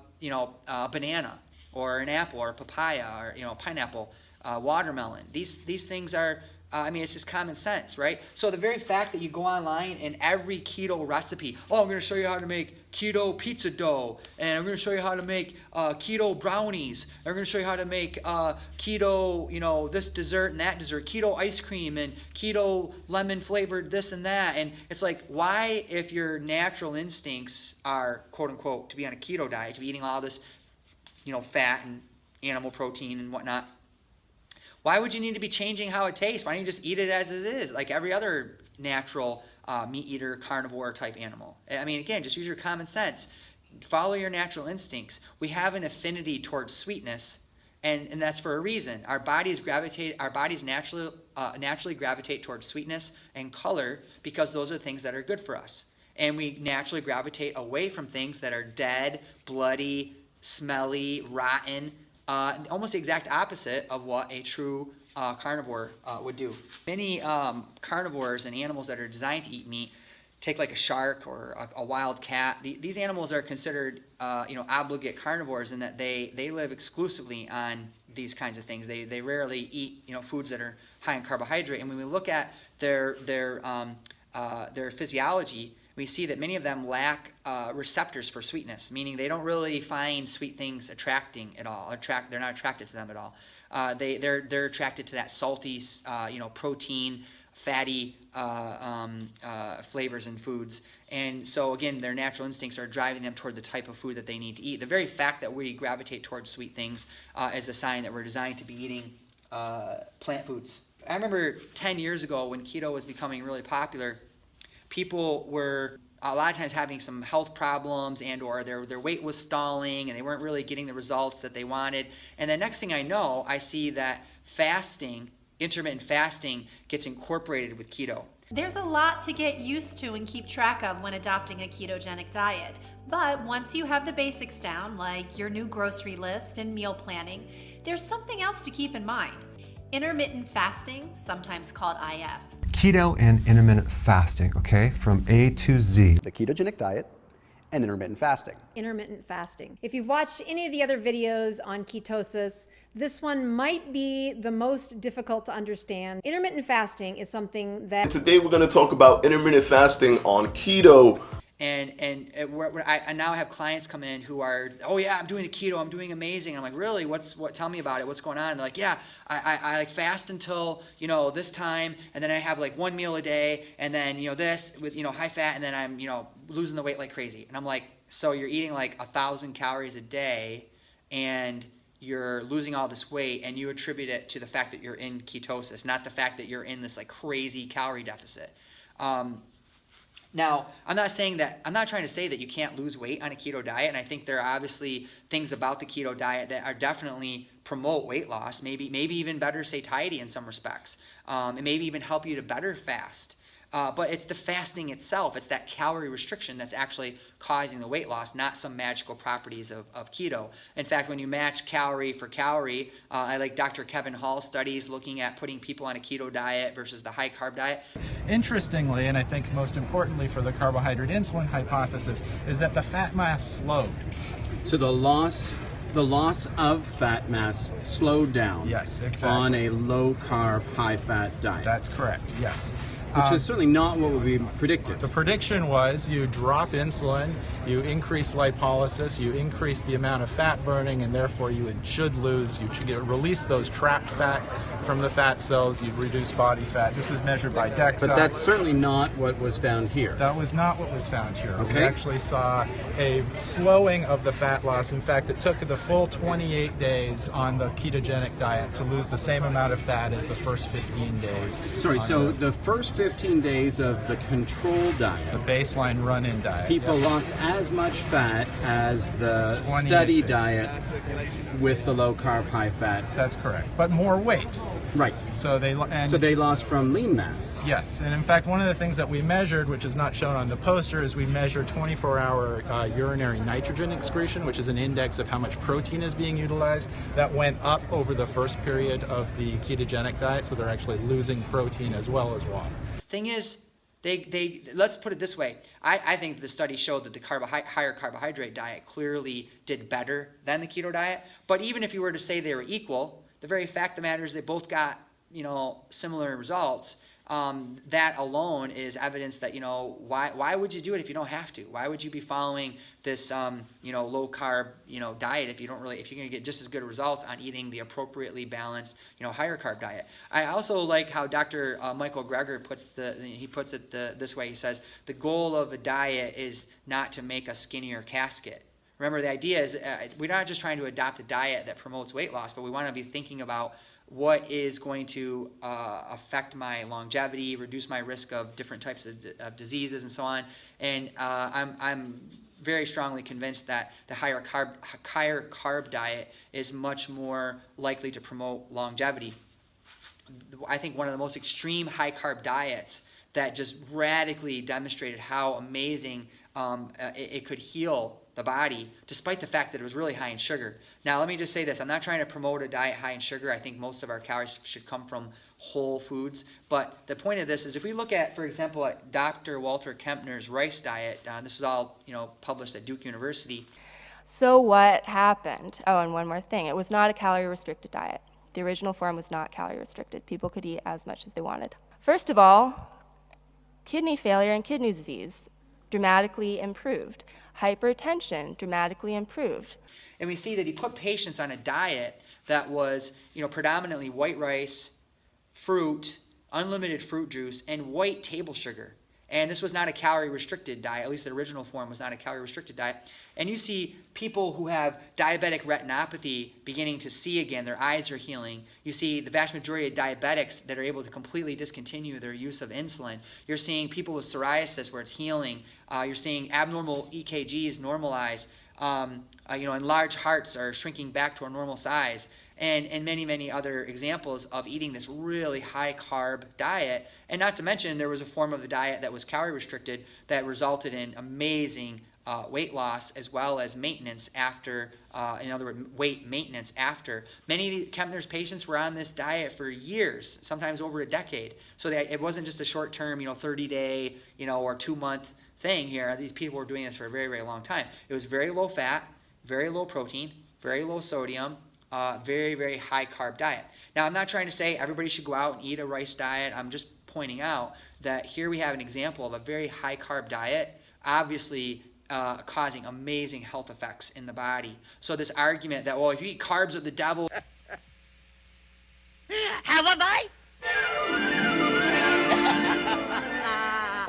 banana or an apple or a papaya or pineapple, watermelon? These things are it's just common sense, right? So the very fact that you go online and every keto recipe, I'm going to show you how to make keto pizza dough, and I'm going to show you how to make keto brownies, and I'm going to show you how to make keto, this dessert and that dessert, keto ice cream and keto lemon flavored this and that. And it's like, why, if your natural instincts are, quote unquote, to be on a keto diet, to be eating all this, fat and animal protein and whatnot, why would you need to be changing how it tastes? Why don't you just eat it as it is, like every other natural meat eater, carnivore type animal? I mean, again, just use your common sense. follow your natural instincts. We have an affinity towards sweetness, and that's for a reason. Our bodies naturally gravitate towards sweetness and color because those are things that are good for us. And we naturally gravitate away from things that are dead, bloody, smelly, rotten, almost the exact opposite of what a true carnivore would do. Many carnivores and animals that are designed to eat meat, take like a shark or a wild cat. These animals are considered obligate carnivores in that they live exclusively on these kinds of things. They rarely eat foods that are high in carbohydrate. And when we look at their physiology, we see that many of them lack receptors for sweetness, meaning they don't really find sweet things attracting at all. They're not attracted to them at all. They're attracted to that salty, protein, fatty flavors in foods. And so again, their natural instincts are driving them toward the type of food that they need to eat. The very fact that we gravitate towards sweet things is a sign that we're designed to be eating plant foods. I remember 10 years ago when keto was becoming really popular, people were a lot of times having some health problems and or their weight was stalling and they weren't really getting the results that they wanted. And the next thing I know, I see that fasting, intermittent fasting, gets incorporated with keto. There's a lot to get used to and keep track of when adopting a ketogenic diet. But once you have the basics down, like your new grocery list and meal planning, there's something else to keep in mind. Intermittent fasting, sometimes called IF. Keto and intermittent fasting, okay, from A to Z. The ketogenic diet and intermittent fasting. Intermittent fasting. If you've watched any of the other videos on ketosis, this one might be the most difficult to understand. Intermittent fasting is something that... Today we're going to talk about intermittent fasting on keto. I now have clients come in who are, oh yeah, I'm doing the keto, I'm doing amazing. I'm like, really? Tell me about it. What's going on? And they're like, yeah, I like fast until this time, and then I have like one meal a day, and then this with high fat, and then I'm losing the weight like crazy. And I'm like, so you're eating like 1,000 calories a day, and you're losing all this weight, and you attribute it to the fact that you're in ketosis, not the fact that you're in this like crazy calorie deficit. Now, I'm not trying to say that you can't lose weight on a keto diet, and I think there are obviously things about the keto diet that are definitely promote weight loss, maybe even better satiety in some respects, and maybe even help you to better fast. But it's the fasting itself, it's that calorie restriction that's actually causing the weight loss, not some magical properties of keto. In fact, when you match calorie for calorie, I like Dr. Kevin Hall's studies looking at putting people on a keto diet versus the high carb diet. Interestingly, and I think most importantly for the carbohydrate insulin hypothesis, is that the fat mass slowed. So the loss of fat mass slowed down. Yes, exactly. On a low carb, high fat diet. That's correct, yes. Which is certainly not what would be predicted. The prediction was you drop insulin, you increase lipolysis, you increase the amount of fat burning, and therefore you should release those trapped fat from the fat cells, you reduce body fat. This is measured by DEXA. But that's certainly not what was found here. That was not what was found here. Okay. We actually saw a slowing of the fat loss. In fact, it took the full 28 days on the ketogenic diet to lose the same amount of fat as the first 15 days. Sorry, so the first 15 days of the control diet, the baseline run-in diet, people lost as much fat as the study diet with the low carb, high fat. That's correct, but more weight. Right. So they lost from lean mass. Yes, and in fact, one of the things that we measured, which is not shown on the poster, is we measured 24-hour urinary nitrogen excretion, which is an index of how much protein is being utilized. That went up over the first period of the ketogenic diet, so they're actually losing protein as well as water. Thing is, let's put it this way. I think the study showed that the higher carbohydrate diet clearly did better than the keto diet. But even if you were to say they were equal, the very fact of the matter is they both got similar results. That alone is evidence that why would you do it if you don't have to? Why would you be following this low carb diet if you're going to get just as good results on eating the appropriately balanced higher carb diet? I also like how Dr. Michael Greger puts it this way. He says the goal of a diet is not to make a skinnier casket. Remember, the idea is we're not just trying to adopt a diet that promotes weight loss, but we want to be thinking about what is going to affect my longevity, reduce my risk of different types of diseases and so on. And I'm very strongly convinced that the higher carb diet is much more likely to promote longevity. I think one of the most extreme high carb diets that just radically demonstrated how amazing it could heal the body, despite the fact that it was really high in sugar. Now, let me just say this. I'm not trying to promote a diet high in sugar. I think most of our calories should come from whole foods. But the point of this is if we look at, for example, at Dr. Walter Kempner's rice diet, this was all published at Duke University. So what happened? Oh, and one more thing. It was not a calorie-restricted diet. The original form was not calorie-restricted. People could eat as much as they wanted. First of all, kidney failure and kidney disease dramatically improved. Hypertension dramatically improved. And we see that he put patients on a diet that was, predominantly white rice, fruit, unlimited fruit juice, and white table sugar. And this was not a calorie-restricted diet. At least the original form was not a calorie-restricted diet. And you see people who have diabetic retinopathy beginning to see again. Their eyes are healing. You see the vast majority of diabetics that are able to completely discontinue their use of insulin. You're seeing people with psoriasis where it's healing. You're seeing abnormal EKGs normalize. Enlarged hearts are shrinking back to a normal size. And many, many other examples of eating this really high carb diet. And not to mention, there was a form of the diet that was calorie restricted that resulted in amazing weight loss as well as maintenance after, in other words, weight maintenance after. Many of Kempner's patients were on this diet for years, sometimes over a decade. So it wasn't just a short-term, 30-day, or 2-month thing here. These people were doing this for a very, very long time. It was very low fat, very low protein, very low sodium, very, very high carb diet. Now, I'm not trying to say everybody should go out and eat a rice diet. I'm just pointing out that here we have an example of a very high carb diet, obviously causing amazing health effects in the body. So this argument that, well, if you eat carbs of the devil... Have a bite?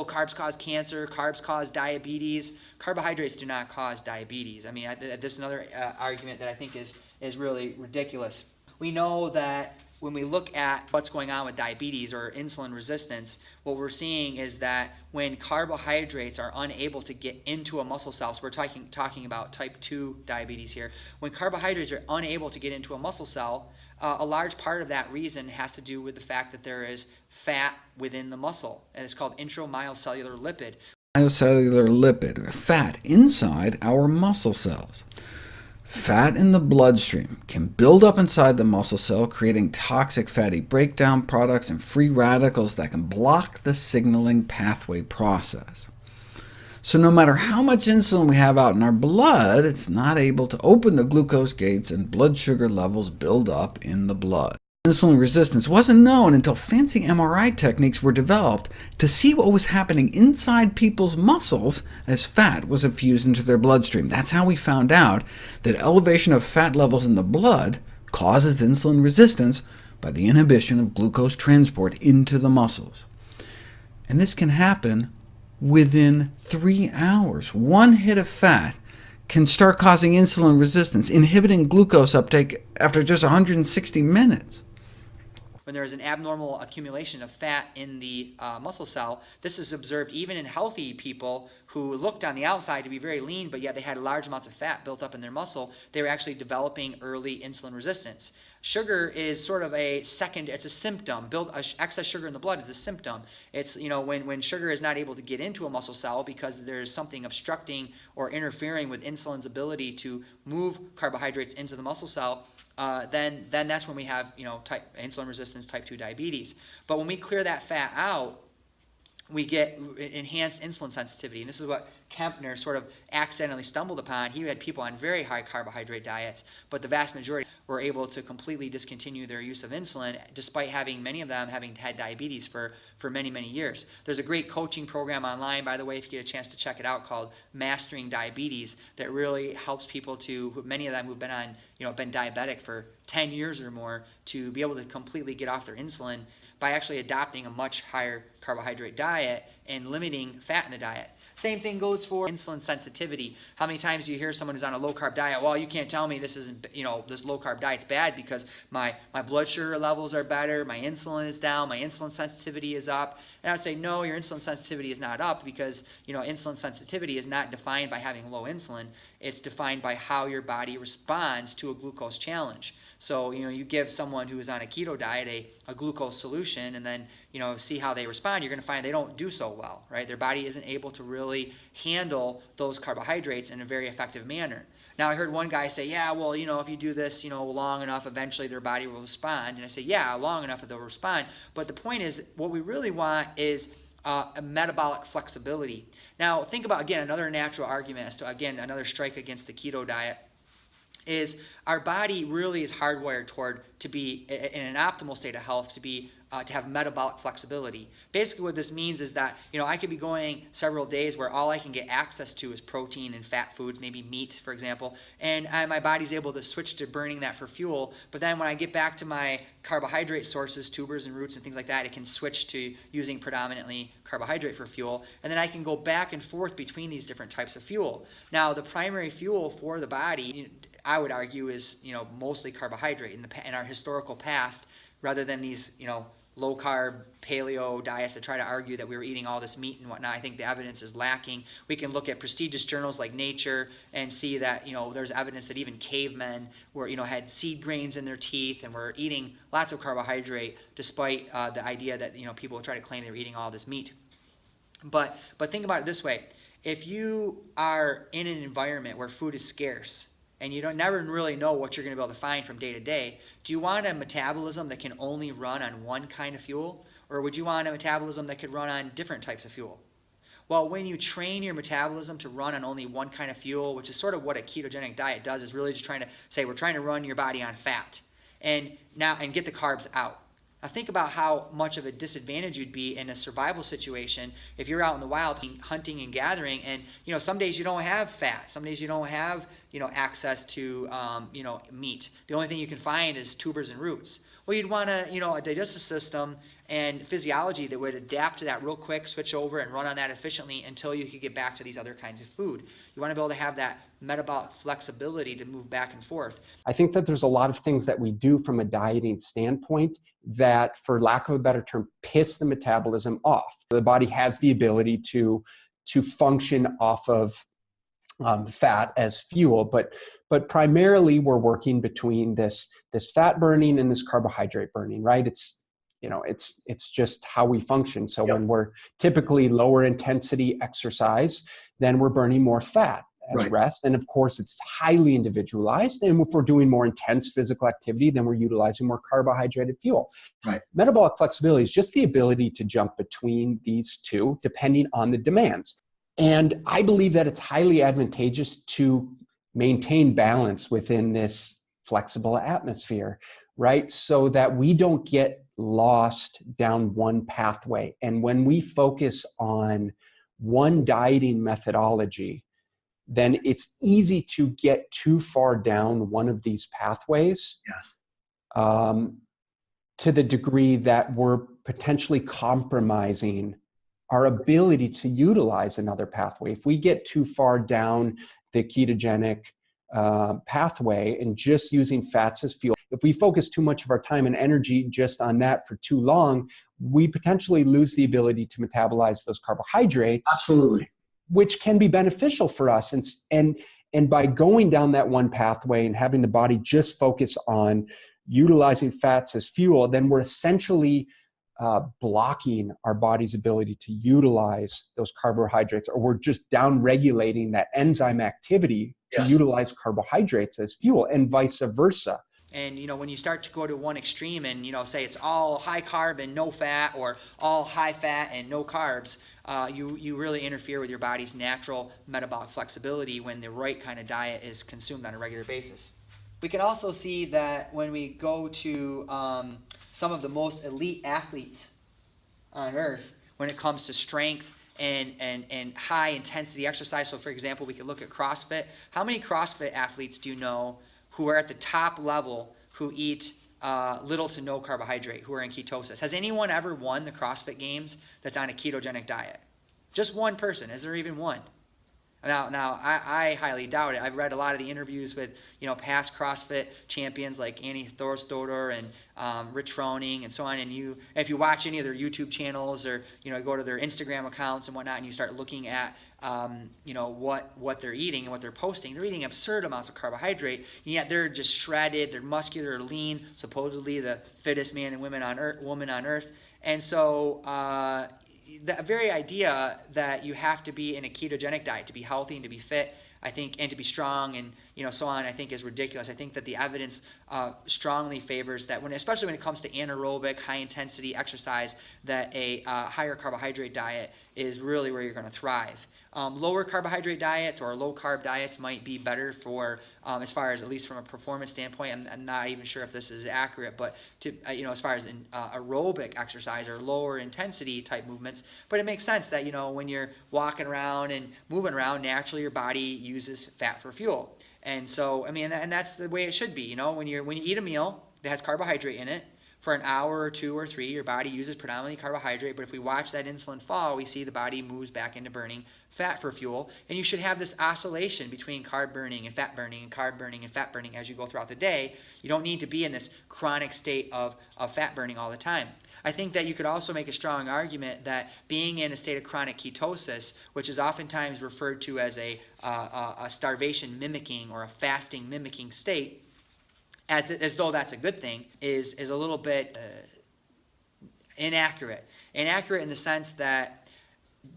Carbs cause cancer, carbs cause diabetes. Carbohydrates do not cause diabetes. I mean, this is another argument that I think is really ridiculous. We know that when we look at what's going on with diabetes or insulin resistance, what we're seeing is that when carbohydrates are unable to get into a muscle cell, so we're talking about type 2 diabetes here, when carbohydrates are unable to get into a muscle cell, a large part of that reason has to do with the fact that there is fat within the muscle, and it's called intramyocellular lipid. Myocellular lipid, fat inside our muscle cells. Fat in the bloodstream can build up inside the muscle cell, creating toxic fatty breakdown products and free radicals that can block the signaling pathway process. So no matter how much insulin we have out in our blood, it's not able to open the glucose gates, and blood sugar levels build up in the blood. Insulin resistance wasn't known until fancy MRI techniques were developed to see what was happening inside people's muscles as fat was infused into their bloodstream. That's how we found out that elevation of fat levels in the blood causes insulin resistance by the inhibition of glucose transport into the muscles. And this can happen within 3 hours. One hit of fat can start causing insulin resistance, inhibiting glucose uptake after just 160 minutes. When there is an abnormal accumulation of fat in the muscle cell, this is observed even in healthy people who looked on the outside to be very lean, but yet they had large amounts of fat built up in their muscle. They were actually developing early insulin resistance. Sugar is sort of it's a symptom. Excess sugar in the blood is a symptom. It's, when sugar is not able to get into a muscle cell because there's something obstructing or interfering with insulin's ability to move carbohydrates into the muscle cell, then that's when we have insulin resistance, type 2 diabetes. But when we clear that fat out, we get enhanced insulin sensitivity. And this is what Kempner sort of accidentally stumbled upon. He had people on very high carbohydrate diets, but the vast majority were able to completely discontinue their use of insulin, despite many of them having had diabetes for many, many years. There's a great coaching program online, by the way, if you get a chance to check it out, called Mastering Diabetes, that really helps people many of them who've been on, been diabetic for 10 years or more, to be able to completely get off their insulin by actually adopting a much higher carbohydrate diet and limiting fat in the diet. Same thing goes for insulin sensitivity. How many times do you hear someone who's on a low carb diet, well, you can't tell me this isn't, this low carb diet's bad because my blood sugar levels are better, my insulin is down, my insulin sensitivity is up. And I would say, no, your insulin sensitivity is not up because, insulin sensitivity is not defined by having low insulin. It's defined by how your body responds to a glucose challenge. So, you give someone who is on a keto diet a glucose solution and then, see how they respond, you're going to find they don't do so well, right? Their body isn't able to really handle those carbohydrates in a very effective manner. Now, I heard one guy say, yeah, well, if you do this, long enough, eventually their body will respond. And I say, yeah, long enough they'll respond. But the point is, what we really want is a metabolic flexibility. Now, think about, again, another natural argument as to, again, another strike against the keto diet is our body really is hardwired toward to be in an optimal state of health, to have metabolic flexibility. Basically what this means is that, I could be going several days where all I can get access to is protein and fat foods, maybe meat, for example, and my body's able to switch to burning that for fuel. But then when I get back to my carbohydrate sources, tubers and roots and things like that, it can switch to using predominantly carbohydrate for fuel, and then I can go back and forth between these different types of fuel. Now, the primary fuel for the body, I would argue, is mostly carbohydrate in our historical past, rather than these low carb paleo diets that try to argue that we were eating all this meat and whatnot. I think the evidence is lacking. We can look at prestigious journals like Nature and see that there's evidence that even cavemen were had seed grains in their teeth and were eating lots of carbohydrate, despite the idea that people try to claim they were eating all this meat. But think about it this way: if you are in an environment where food is scarce, and you never really know what you're going to be able to find from day to day, do you want a metabolism that can only run on one kind of fuel? Or would you want a metabolism that could run on different types of fuel? Well, when you train your metabolism to run on only one kind of fuel, which is sort of what a ketogenic diet does, is really just trying to say we're trying to run your body on fat and get the carbs out. Now think about how much of a disadvantage you'd be in a survival situation if you're out in the wild hunting and gathering, and some days you don't have fat, some days you don't have access to meat. The only thing you can find is tubers and roots. Well, you'd want a digestive system and physiology that would adapt to that real quick, switch over and run on that efficiently until you could get back to these other kinds of food. You want to be able to have that metabolic flexibility to move back and forth. I think that there's a lot of things that we do from a dieting standpoint that, for lack of a better term, piss the metabolism off. The body has the ability to function off of fat as fuel, but primarily we're working between this fat burning and this carbohydrate burning, right? It's just how we function. So when we're typically lower intensity exercise, then we're burning more fat as rest. And of course, it's highly individualized. And if we're doing more intense physical activity, then we're utilizing more carbohydrated fuel. Metabolic flexibility is just the ability to jump between these two, depending on the demands. And I believe that it's highly advantageous to maintain balance within this flexible atmosphere, right? So that we don't get lost down one pathway. And when we focus on one dieting methodology, then it's easy to get too far down one of these pathways. To the degree that we're potentially compromising our ability to utilize another pathway. If we get too far down the ketogenic pathway and just using fats as fuel, if we focus too much of our time and energy just on that for too long, we potentially lose the ability to metabolize those carbohydrates. Absolutely. Which can be beneficial for us. And by going down that one pathway and having the body just focus on utilizing fats as fuel, then we're essentially blocking our body's ability to utilize those carbohydrates, or we're just down-regulating that enzyme activity to utilize carbohydrates as fuel, and vice versa. And when you start to go to one extreme and say it's all high carb and no fat, or all high fat and no carbs, you really interfere with your body's natural metabolic flexibility when the right kind of diet is consumed on a regular basis. We can also see that when we go to some of the most elite athletes on earth, when it comes to strength and high intensity exercise. So for example, we could look at CrossFit. How many CrossFit athletes do you know who are at the top level, who eat little to no carbohydrate, who are in ketosis? Has anyone ever won the CrossFit Games that's on a ketogenic diet? Just one person. Is there even one? Now, I highly doubt it. I've read a lot of the interviews with, past CrossFit champions like Annie Thorstoder and Rich Froning and so on. And if you watch any of their YouTube channels or, go to their Instagram accounts and whatnot, and you start looking at, what they're eating and what they're posting, they're eating absurd amounts of carbohydrate. And yet they're just shredded, they're muscular, lean, supposedly the fittest man and woman on earth. And so, the very idea that you have to be in a ketogenic diet to be healthy and to be fit, I think, and to be strong and so on, I think is ridiculous. I think that the evidence strongly favors that, especially when it comes to anaerobic, high intensity exercise, that a higher carbohydrate diet is really where you're going to thrive. Lower carbohydrate diets or low carb diets might be better for, as far as, at least from a performance standpoint. I'm not even sure if this is accurate, but as far as aerobic exercise or lower intensity type movements. But it makes sense that, when you're walking around and moving around, naturally your body uses fat for fuel. And so, and that's the way it should be. When you eat a meal that has carbohydrate in it, for an hour or 2 or 3, your body uses predominantly carbohydrate, but if we watch that insulin fall, we see the body moves back into burning fat for fuel, and you should have this oscillation between carb burning and fat burning and carb burning and fat burning as you go throughout the day. You don't need to be in this chronic state of fat burning all the time. I think that you could also make a strong argument that being in a state of chronic ketosis, which is oftentimes referred to as a starvation mimicking or a fasting mimicking state, as though that's a good thing, is a little bit inaccurate. Inaccurate in the sense that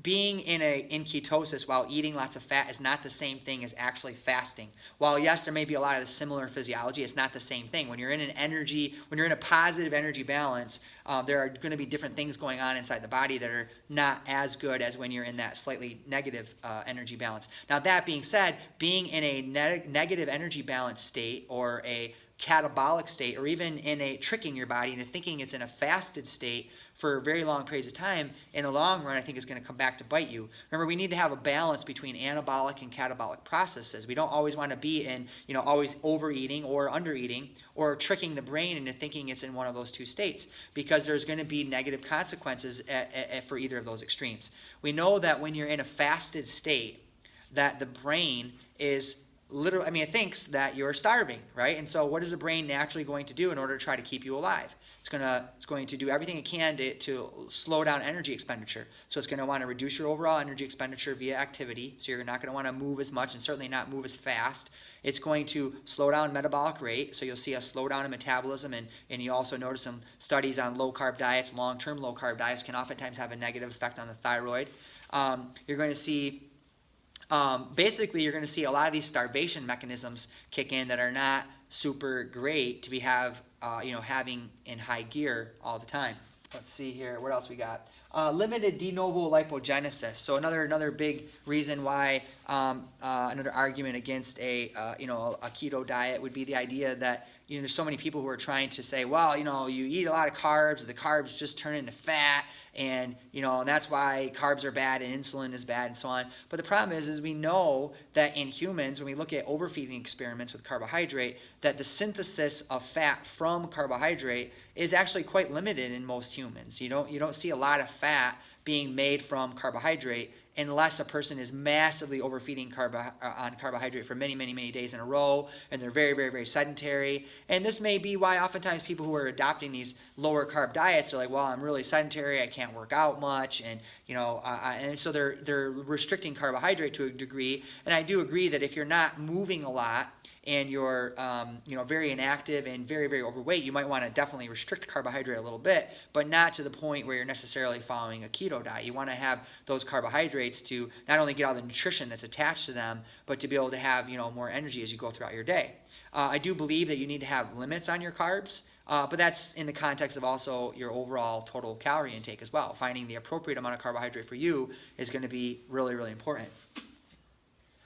being in ketosis while eating lots of fat is not the same thing as actually fasting. While yes, there may be a lot of the similar physiology, it's not the same thing. When you're in a positive energy balance, there are going to be different things going on inside the body that are not as good as when you're in that slightly negative energy balance. Now, that being said, being in a negative energy balance state or a catabolic state, or even in tricking your body into thinking it's in a fasted state for very long periods of time, in the long run, I think is going to come back to bite you. Remember, we need to have a balance between anabolic and catabolic processes. We don't always want to be in, always overeating or undereating or tricking the brain into thinking it's in one of those two states, because there's going to be negative consequences for either of those extremes. We know that when you're in a fasted state, that the brain is literally, it thinks that you're starving, right? And so what is the brain naturally going to do in order to try to keep you alive? It's going to do everything it can to slow down energy expenditure. So it's going to want to reduce your overall energy expenditure via activity. So you're not going to want to move as much and certainly not move as fast. It's going to slow down metabolic rate. So you'll see a slowdown in metabolism. And you also notice some studies on low carb diets, long-term low carb diets can oftentimes have a negative effect on the thyroid. You're going to see basically, you're going to see a lot of these starvation mechanisms kick in that are not super great to be having in high gear all the time. Let's see here. What else we got? Limited de novo lipogenesis. So another big reason why, another argument against a keto diet would be the idea that there's so many people who are trying to say, well, you eat a lot of carbs, the carbs just turn into fat, and and that's why carbs are bad and insulin is bad and so on. But the problem is we know that in humans, when we look at overfeeding experiments with carbohydrate, that the synthesis of fat from carbohydrate is actually quite limited in most humans. You don't see a lot of fat being made from carbohydrate unless a person is massively overfeeding on carbohydrate for many, many, many days in a row, and they're very, very, very sedentary. And this may be why oftentimes people who are adopting these lower carb diets are like, well, I'm really sedentary, I can't work out much, and and so they're restricting carbohydrate to a degree. And I do agree that if you're not moving a lot and you're very inactive and very, very overweight, you might want to definitely restrict carbohydrate a little bit, but not to the point where you're necessarily following a keto diet. You want to have those carbohydrates to not only get all the nutrition that's attached to them, but to be able to have more energy as you go throughout your day. I do believe that you need to have limits on your carbs, but that's in the context of also your overall total calorie intake as well. Finding the appropriate amount of carbohydrate for you is going to be really, really important.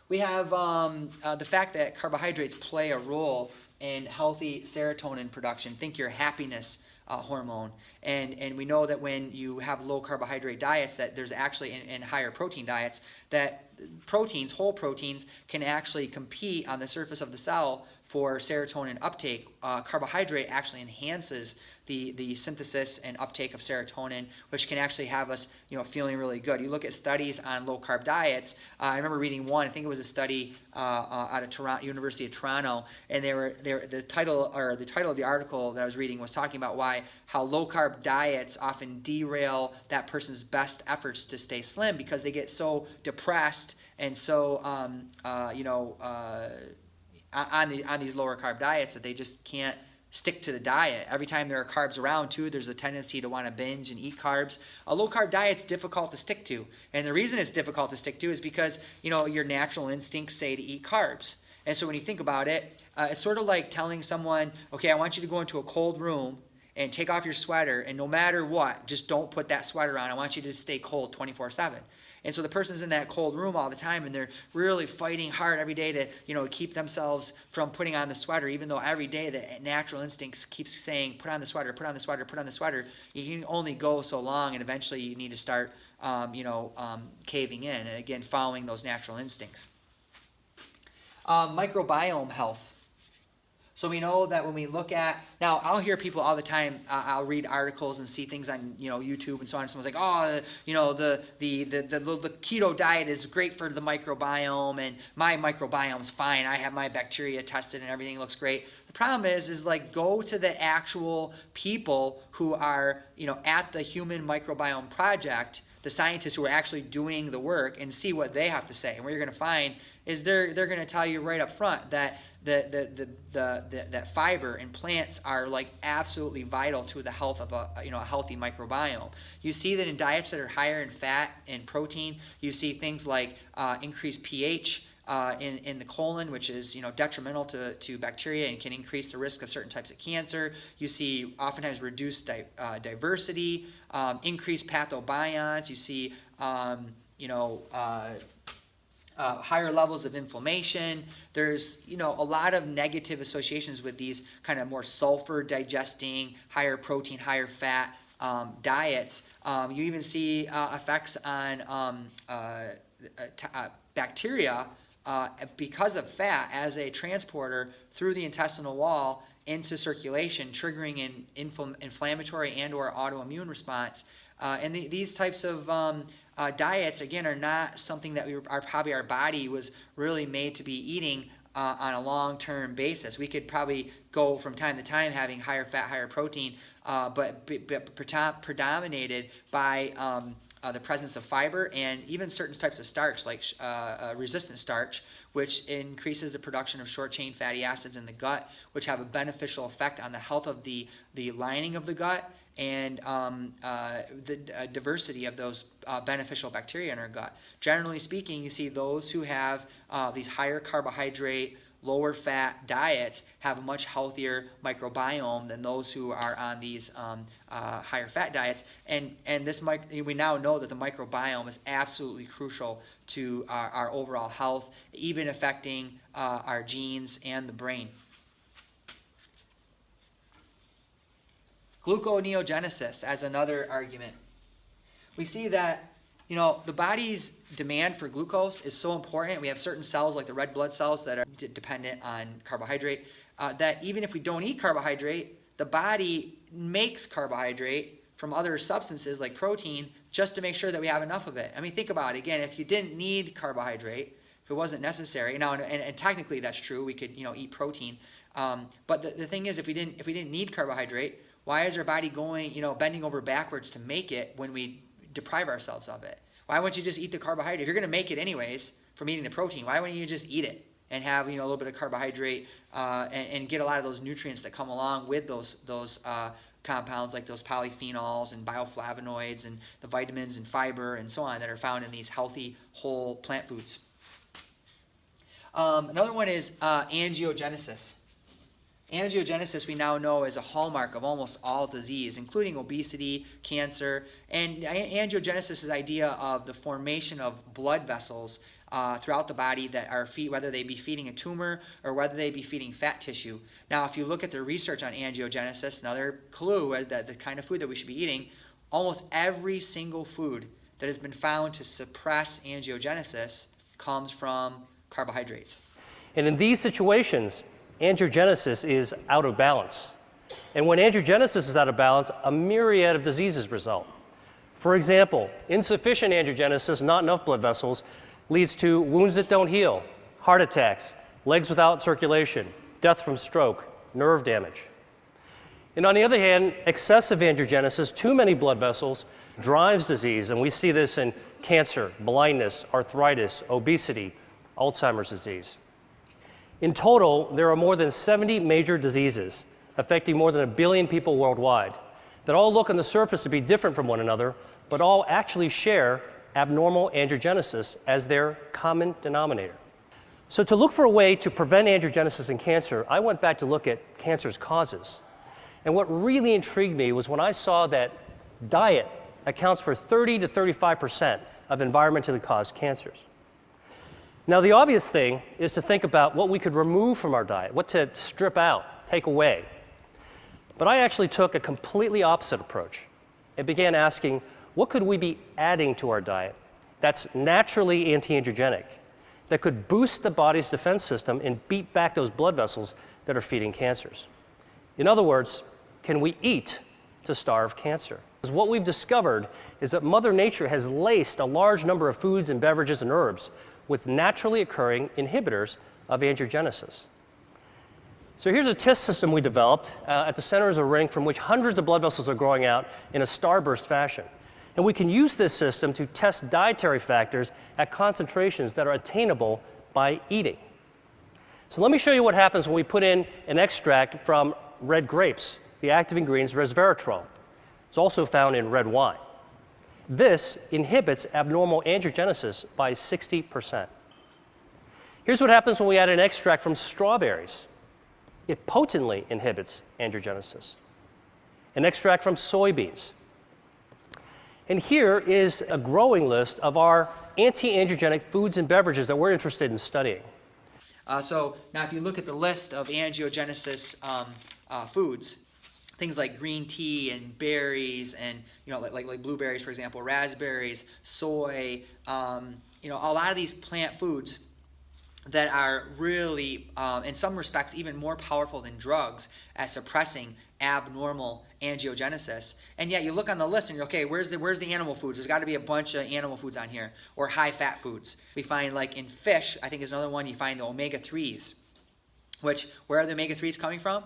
We have the fact that carbohydrates play a role in healthy serotonin production. Think your happiness hormone. And we know that when you have low carbohydrate diets, that there's actually, in higher protein diets, that proteins, whole proteins, can actually compete on the surface of the cell for serotonin uptake. Carbohydrate actually enhances the synthesis and uptake of serotonin, which can actually have us, feeling really good. You look at studies on low-carb diets. I remember reading one. I think it was a study out of Toronto, University of Toronto, and the title of the article that I was reading was talking about how low-carb diets often derail that person's best efforts to stay slim because they get so depressed and so on these lower carb diets that they just can't stick to the diet. Every time there are carbs around too, there's a tendency to want to binge and eat carbs. A low carb diet's difficult to stick to. And the reason it's difficult to stick to is because, your natural instincts say to eat carbs. And so when you think about it, it's sort of like telling someone, okay, I want you to go into a cold room and take off your sweater, and no matter what, just don't put that sweater on. I want you to stay cold 24/7. And so the person's in that cold room all the time, and they're really fighting hard every day to, keep themselves from putting on the sweater, even though every day the natural instincts keeps saying, put on the sweater, put on the sweater, put on the sweater. You can only go so long, and eventually you need to start, caving in, and again, following those natural instincts. Microbiome health. So we know that when we look at, now I'll hear people all the time, I'll read articles and see things on, YouTube and so on. And someone's like, oh, the keto diet is great for the microbiome, and my microbiome's fine. I have my bacteria tested and everything looks great. The problem is like, go to the actual people who are, at the Human Microbiome Project, the scientists who are actually doing the work, and see what they have to say. And what you're going to find is they're going to tell you right up front that that fiber and plants are like absolutely vital to the health of a healthy microbiome. You see that in diets that are higher in fat and protein, you see things like increased pH in the colon, which is detrimental to bacteria and can increase the risk of certain types of cancer. You see oftentimes reduced diversity, increased pathobionts. You see higher levels of inflammation. There's a lot of negative associations with these kind of more sulfur digesting, higher protein, higher fat diets. You even see effects on bacteria because of fat as a transporter through the intestinal wall into circulation, triggering an inflammatory and or autoimmune response. And these types of diets, again, are not something that probably our body was really made to be eating on a long-term basis. We could probably go from time to time having higher fat, higher protein, but predominated by the presence of fiber and even certain types of starch, like resistant starch, which increases the production of short-chain fatty acids in the gut, which have a beneficial effect on the health of the lining of the gut and the diversity of those beneficial bacteria in our gut. Generally speaking, you see those who have these higher carbohydrate, lower fat diets have a much healthier microbiome than those who are on these higher fat diets. And we now know that the microbiome is absolutely crucial to our overall health, even affecting our genes and the brain. Gluconeogenesis as another argument. We see that the body's demand for glucose is so important. We have certain cells like the red blood cells that are dependent on carbohydrate, that even if we don't eat carbohydrate, the body makes carbohydrate from other substances like protein just to make sure that we have enough of it. I mean, think about it. Again, if you didn't need carbohydrate, if it wasn't necessary, now and technically that's true, we could eat protein. But the thing is, if we didn't need carbohydrate, why is our body going, bending over backwards to make it when we deprive ourselves of it? Why wouldn't you just eat the carbohydrate? If you're going to make it anyways from eating the protein, why wouldn't you just eat it and have a little bit of carbohydrate and get a lot of those nutrients that come along with those compounds, like those polyphenols and bioflavonoids and the vitamins and fiber and so on that are found in these healthy whole plant foods. Another one is angiogenesis. Angiogenesis we now know is a hallmark of almost all disease, including obesity, cancer, and angiogenesis is the idea of the formation of blood vessels throughout the body that are whether they be feeding a tumor or whether they be feeding fat tissue. Now, if you look at the research on angiogenesis, another clue that the kind of food that we should be eating, almost every single food that has been found to suppress angiogenesis comes from carbohydrates. And in these situations, angiogenesis is out of balance. And when angiogenesis is out of balance, a myriad of diseases result. For example, insufficient angiogenesis, not enough blood vessels, leads to wounds that don't heal, heart attacks, legs without circulation, death from stroke, nerve damage. And on the other hand, excessive angiogenesis, too many blood vessels, drives disease, and we see this in cancer, blindness, arthritis, obesity, Alzheimer's disease. In total, there are more than 70 major diseases affecting more than 1 billion people worldwide that all look on the surface to be different from one another, but all actually share abnormal angiogenesis as their common denominator. So to look for a way to prevent angiogenesis in cancer, I went back to look at cancer's causes. And what really intrigued me was when I saw that diet accounts for 30 to 35% of environmentally caused cancers. Now, the obvious thing is to think about what we could remove from our diet, what to strip out, take away. But I actually took a completely opposite approach and began asking, what could we be adding to our diet that's naturally anti-angiogenic, that could boost the body's defense system and beat back those blood vessels that are feeding cancers? In other words, can we eat to starve cancer? Because what we've discovered is that Mother Nature has laced a large number of foods and beverages and herbs with naturally occurring inhibitors of angiogenesis. So here's a test system we developed. At the center is a ring from which hundreds of blood vessels are growing out in a starburst fashion. And we can use this system to test dietary factors at concentrations that are attainable by eating. So let me show you what happens when we put in an extract from red grapes. The active ingredient is resveratrol. It's also found in red wine. This inhibits abnormal angiogenesis by 60%. Here's what happens when we add an extract from strawberries. It potently inhibits angiogenesis. An extract from soybeans. And here is a growing list of our anti-angiogenic foods and beverages that we're interested in studying. So now if you look at the list of angiogenesis foods, things like green tea and berries and, like blueberries, for example, raspberries, soy, a lot of these plant foods that are really, in some respects, even more powerful than drugs at suppressing abnormal angiogenesis. And yet you look on the list and you're, okay, where's the animal foods? There's got to be a bunch of animal foods on here, or high-fat foods. We find, like in fish, I think is another one, you find the omega-3s, which, where are the omega-3s coming from?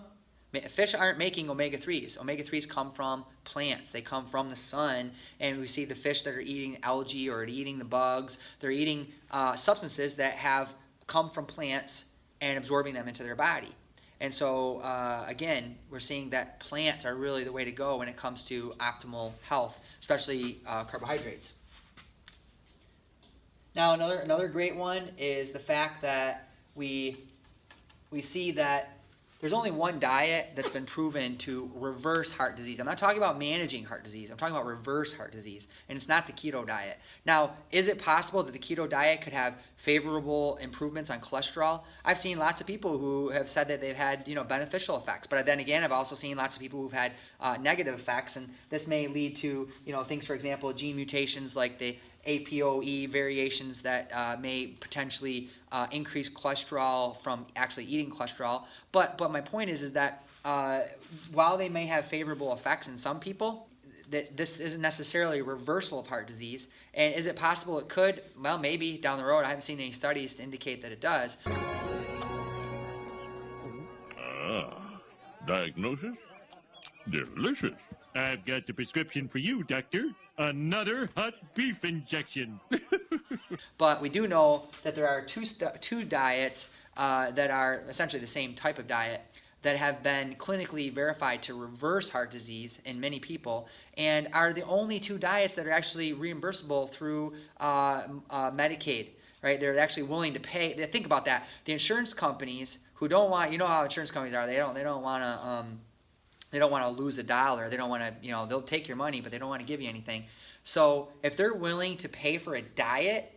Fish aren't making omega-3s. Omega-3s come from plants. They come from the sun, and we see the fish that are eating algae or eating the bugs. They're eating substances that have come from plants and absorbing them into their body. And so, again, we're seeing that plants are really the way to go when it comes to optimal health, especially carbohydrates. Now, another great one is the fact that we see that there's only one diet that's been proven to reverse heart disease. I'm not talking about managing heart disease. I'm talking about reverse heart disease, and it's not the keto diet. Now, is it possible that the keto diet could have favorable improvements on cholesterol? I've seen lots of people who have said that they've had, beneficial effects. But then again, I've also seen lots of people who've had negative effects, and this may lead to, things, for example, gene mutations like the APOE variations that may potentially increase cholesterol from actually eating cholesterol. But my point is that while they may have favorable effects in some people, that this isn't necessarily a reversal of heart disease. And is it possible it could? Well, maybe down the road. I haven't seen any studies to indicate that it does. Diagnosis? Delicious. I've got the prescription for you, doctor. Another hot beef injection. But we do know that there are two diets that are essentially the same type of diet that have been clinically verified to reverse heart disease in many people, and are the only two diets that are actually reimbursable through Medicaid. Right? They're actually willing to pay. Think about that. The insurance companies who don't want, how insurance companies are. They don't want to lose a dollar. They don't want to, they'll take your money, but they don't want to give you anything. So if they're willing to pay for a diet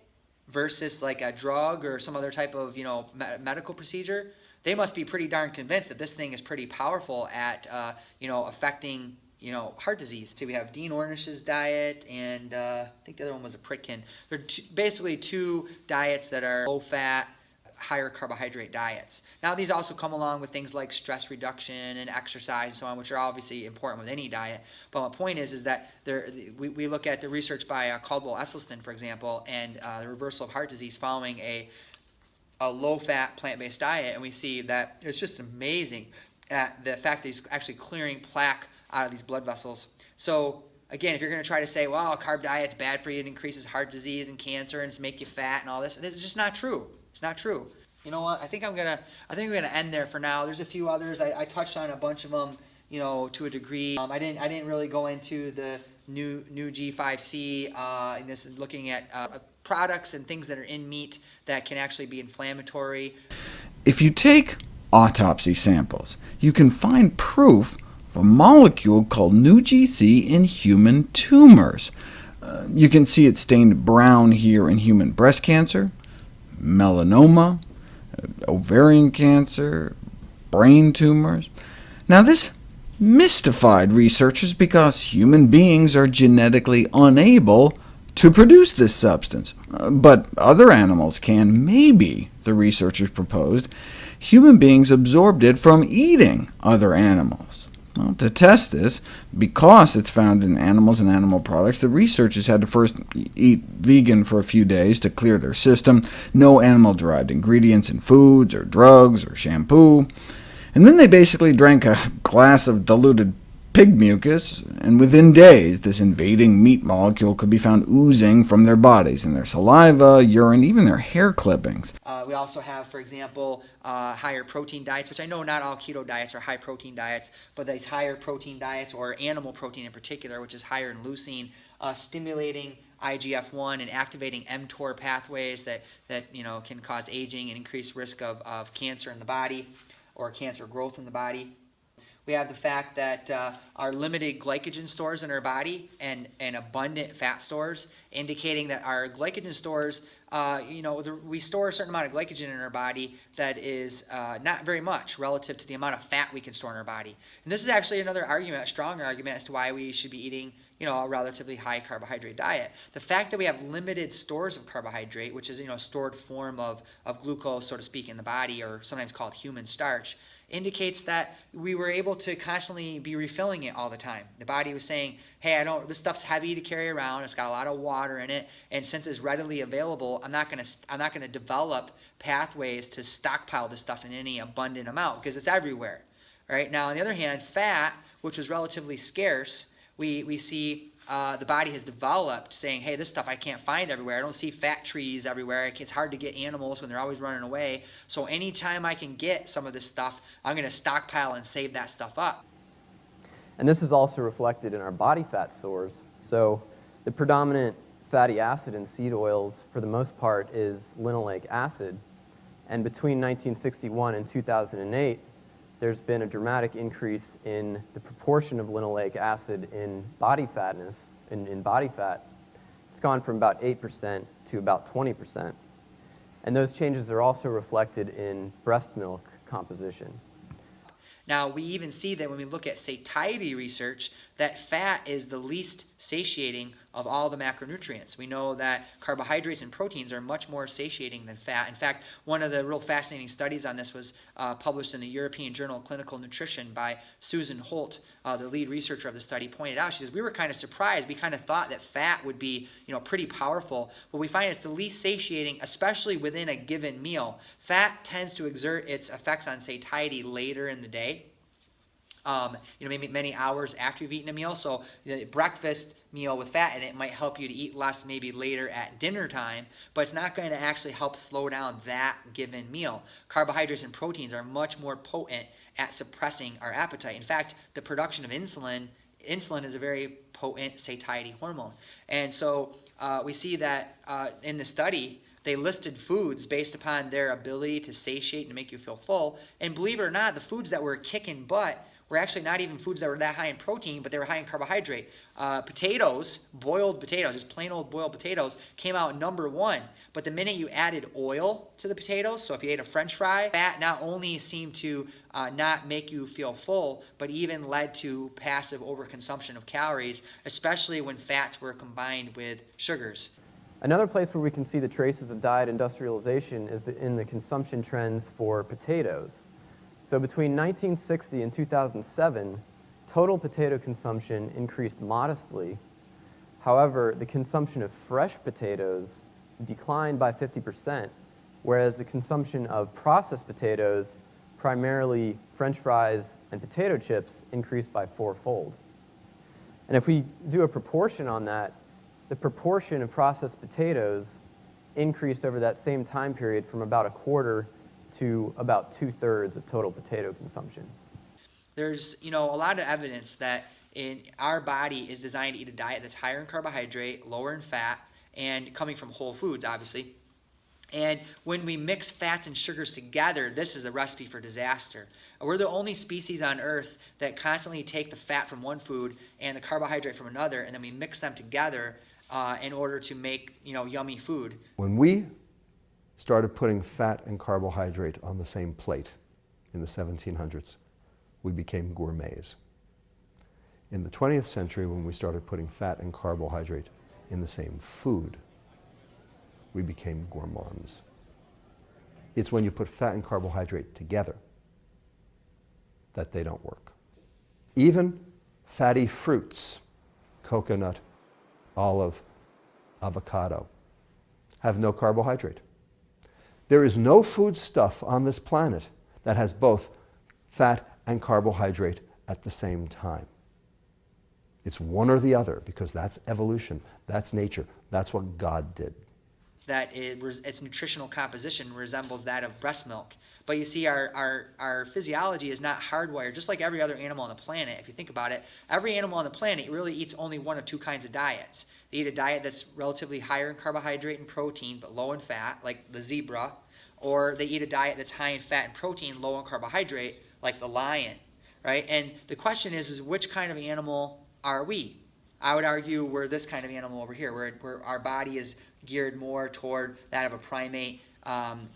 versus like a drug or some other type of, medical procedure, they must be pretty darn convinced that this thing is pretty powerful at, affecting heart disease. So we have Dean Ornish's diet, and I think the other one was a Pritkin. They're basically two diets that are low-fat, higher carbohydrate diets. Now, these also come along with things like stress reduction and exercise and so on, which are obviously important with any diet. But my point is that we look at the research by Caldwell Esselstyn, for example, and the reversal of heart disease following a low-fat, plant-based diet, and we see that it's just amazing at the fact that he's actually clearing plaque out of these blood vessels. So again, if you're going to try to say, well, a carb diet's bad for you, it increases heart disease and cancer and it's make you fat and all this, it's just not true. It's not true. You know what? I think we're gonna end there for now. There's a few others. I touched on a bunch of them, to a degree. I didn't really go into the new G5C. And this is looking at products and things that are in meat that can actually be inflammatory. If you take autopsy samples, you can find proof of a molecule called NuGC in human tumors. You can see it stained brown here in human breast cancer, melanoma, ovarian cancer, brain tumors. Now, this mystified researchers because human beings are genetically unable to produce this substance. But other animals can. Maybe, the researchers proposed, human beings absorbed it from eating other animals. Well, to test this, because it's found in animals and animal products, the researchers had to first eat vegan for a few days to clear their system, no animal-derived ingredients in foods or drugs or shampoo, and then they basically drank a glass of diluted pig mucus, and within days this invading meat molecule could be found oozing from their bodies, in their saliva, urine, even their hair clippings. We also have, for example, higher protein diets, which I know not all keto diets are high protein diets, but these higher protein diets, or animal protein in particular, which is higher in leucine, stimulating IGF-1 and activating mTOR pathways that can cause aging and increase risk of cancer in the body, or cancer growth in the body. We have the fact that our limited glycogen stores in our body and abundant fat stores, indicating that our glycogen stores, we store a certain amount of glycogen in our body that is not very much relative to the amount of fat we can store in our body. And this is actually another argument, a strong argument, as to why we should be eating a relatively high carbohydrate diet. The fact that we have limited stores of carbohydrate, which is a stored form of glucose, so to speak, in the body, or sometimes called human starch, indicates that we were able to constantly be refilling it all the time. The body was saying, hey, this stuff's heavy to carry around, it's got a lot of water in it, and since it's readily available, I'm not going to develop pathways to stockpile this stuff in any abundant amount, because it's everywhere. Right? Now, on the other hand, fat, which was relatively scarce, we see the body has developed saying, hey, this stuff I can't find everywhere. I don't see fat trees everywhere. It's hard to get animals when they're always running away. So anytime I can get some of this stuff, I'm going to stockpile and save that stuff up. And this is also reflected in our body fat stores. So the predominant fatty acid in seed oils, for the most part, is linoleic acid. And between 1961 and 2008, there's been a dramatic increase in the proportion of linoleic acid in body fatness, in body fat. It's gone from about 8% to about 20%. And those changes are also reflected in breast milk composition. Now, we even see that when we look at satiety research, that fat is the least satiating of all the macronutrients. We know that carbohydrates and proteins are much more satiating than fat. In fact, one of the real fascinating studies on this was published in the European Journal of Clinical Nutrition by Susan Holt, the lead researcher of the study, pointed out. She says, we were kind of surprised. We kind of thought that fat would be pretty powerful, but we find it's the least satiating, especially within a given meal. Fat tends to exert its effects on satiety later in the day. Maybe many hours after you've eaten a meal. So the breakfast meal with fat in it might help you to eat less maybe later at dinner time, but it's not going to actually help slow down that given meal. Carbohydrates and proteins are much more potent at suppressing our appetite. In fact, the production of insulin is a very potent satiety hormone. And so we see that in the study, they listed foods based upon their ability to satiate and make you feel full. And believe it or not, the foods that were kicking butt were actually not even foods that were that high in protein, but they were high in carbohydrate. Potatoes, boiled potatoes, just plain old boiled potatoes, came out number 1. But the minute you added oil to the potatoes, so if you ate a French fry, that not only seemed to not make you feel full, but even led to passive overconsumption of calories, especially when fats were combined with sugars. Another place where we can see the traces of diet industrialization is in the consumption trends for potatoes. So between 1960 and 2007, total potato consumption increased modestly. However, the consumption of fresh potatoes declined by 50%, whereas the consumption of processed potatoes, primarily French fries and potato chips, increased by 4-fold. And if we do a proportion on that, the proportion of processed potatoes increased over that same time period from about 1/4 to about 2/3 of total potato consumption. There's, a lot of evidence that our body is designed to eat a diet that's higher in carbohydrate, lower in fat, and coming from whole foods, obviously. And when we mix fats and sugars together, this is a recipe for disaster. We're the only species on Earth that constantly take the fat from one food and the carbohydrate from another, and then we mix them together in order to make, yummy food. When we started putting fat and carbohydrate on the same plate in the 1700s, we became gourmets. In the 20th century, when we started putting fat and carbohydrate in the same food, we became gourmands. It's when you put fat and carbohydrate together that they don't work. Even fatty fruits, coconut, olive, avocado, have no carbohydrate. There is no foodstuff on this planet that has both fat and carbohydrate at the same time. It's one or the other, because that's evolution, that's nature, that's what God did. That its nutritional composition resembles that of breast milk. But you see, our physiology is not hardwired, just like every other animal on the planet. If you think about it, every animal on the planet really eats only one of 2 kinds of diets. They eat a diet that's relatively higher in carbohydrate and protein, but low in fat, like the zebra, or they eat a diet that's high in fat and protein, low in carbohydrate, like the lion, right? And the question is which kind of animal are we? I would argue we're this kind of animal over here, where our body is geared more toward that of a primate,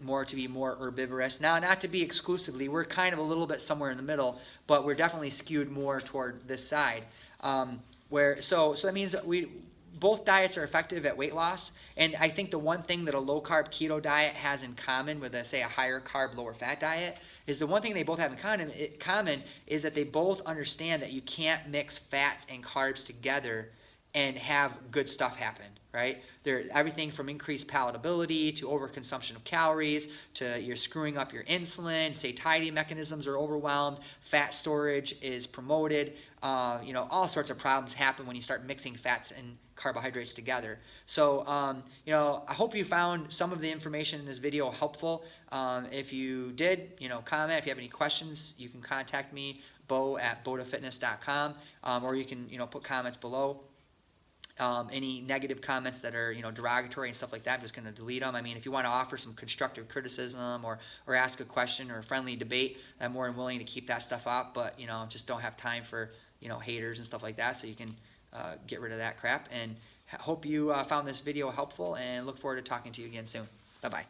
more to be more herbivorous. Now, not to be exclusively, we're kind of a little bit somewhere in the middle, but we're definitely skewed more toward this side. So that means that both diets are effective at weight loss, and I think the one thing that a low-carb keto diet has in common with, say, a higher carb, lower fat diet is the one thing they both have in common is that they both understand that you can't mix fats and carbs together and have good stuff happen, right? Everything from increased palatability to overconsumption of calories to you're screwing up your insulin, satiety mechanisms are overwhelmed, fat storage is promoted, all sorts of problems happen when you start mixing fats and carbohydrates together. So, I hope you found some of the information in this video helpful. If you did, comment. If you have any questions, you can contact me, bo@bodafitness.com, or you can, put comments below. Any negative comments that are, derogatory and stuff like that, I'm just going to delete them. I mean, if you want to offer some constructive criticism or ask a question or a friendly debate, I'm more than willing to keep that stuff up, but, just don't have time for, haters and stuff like that, so you can get rid of that crap. And hope you found this video helpful, and look forward to talking to you again soon. Bye-bye.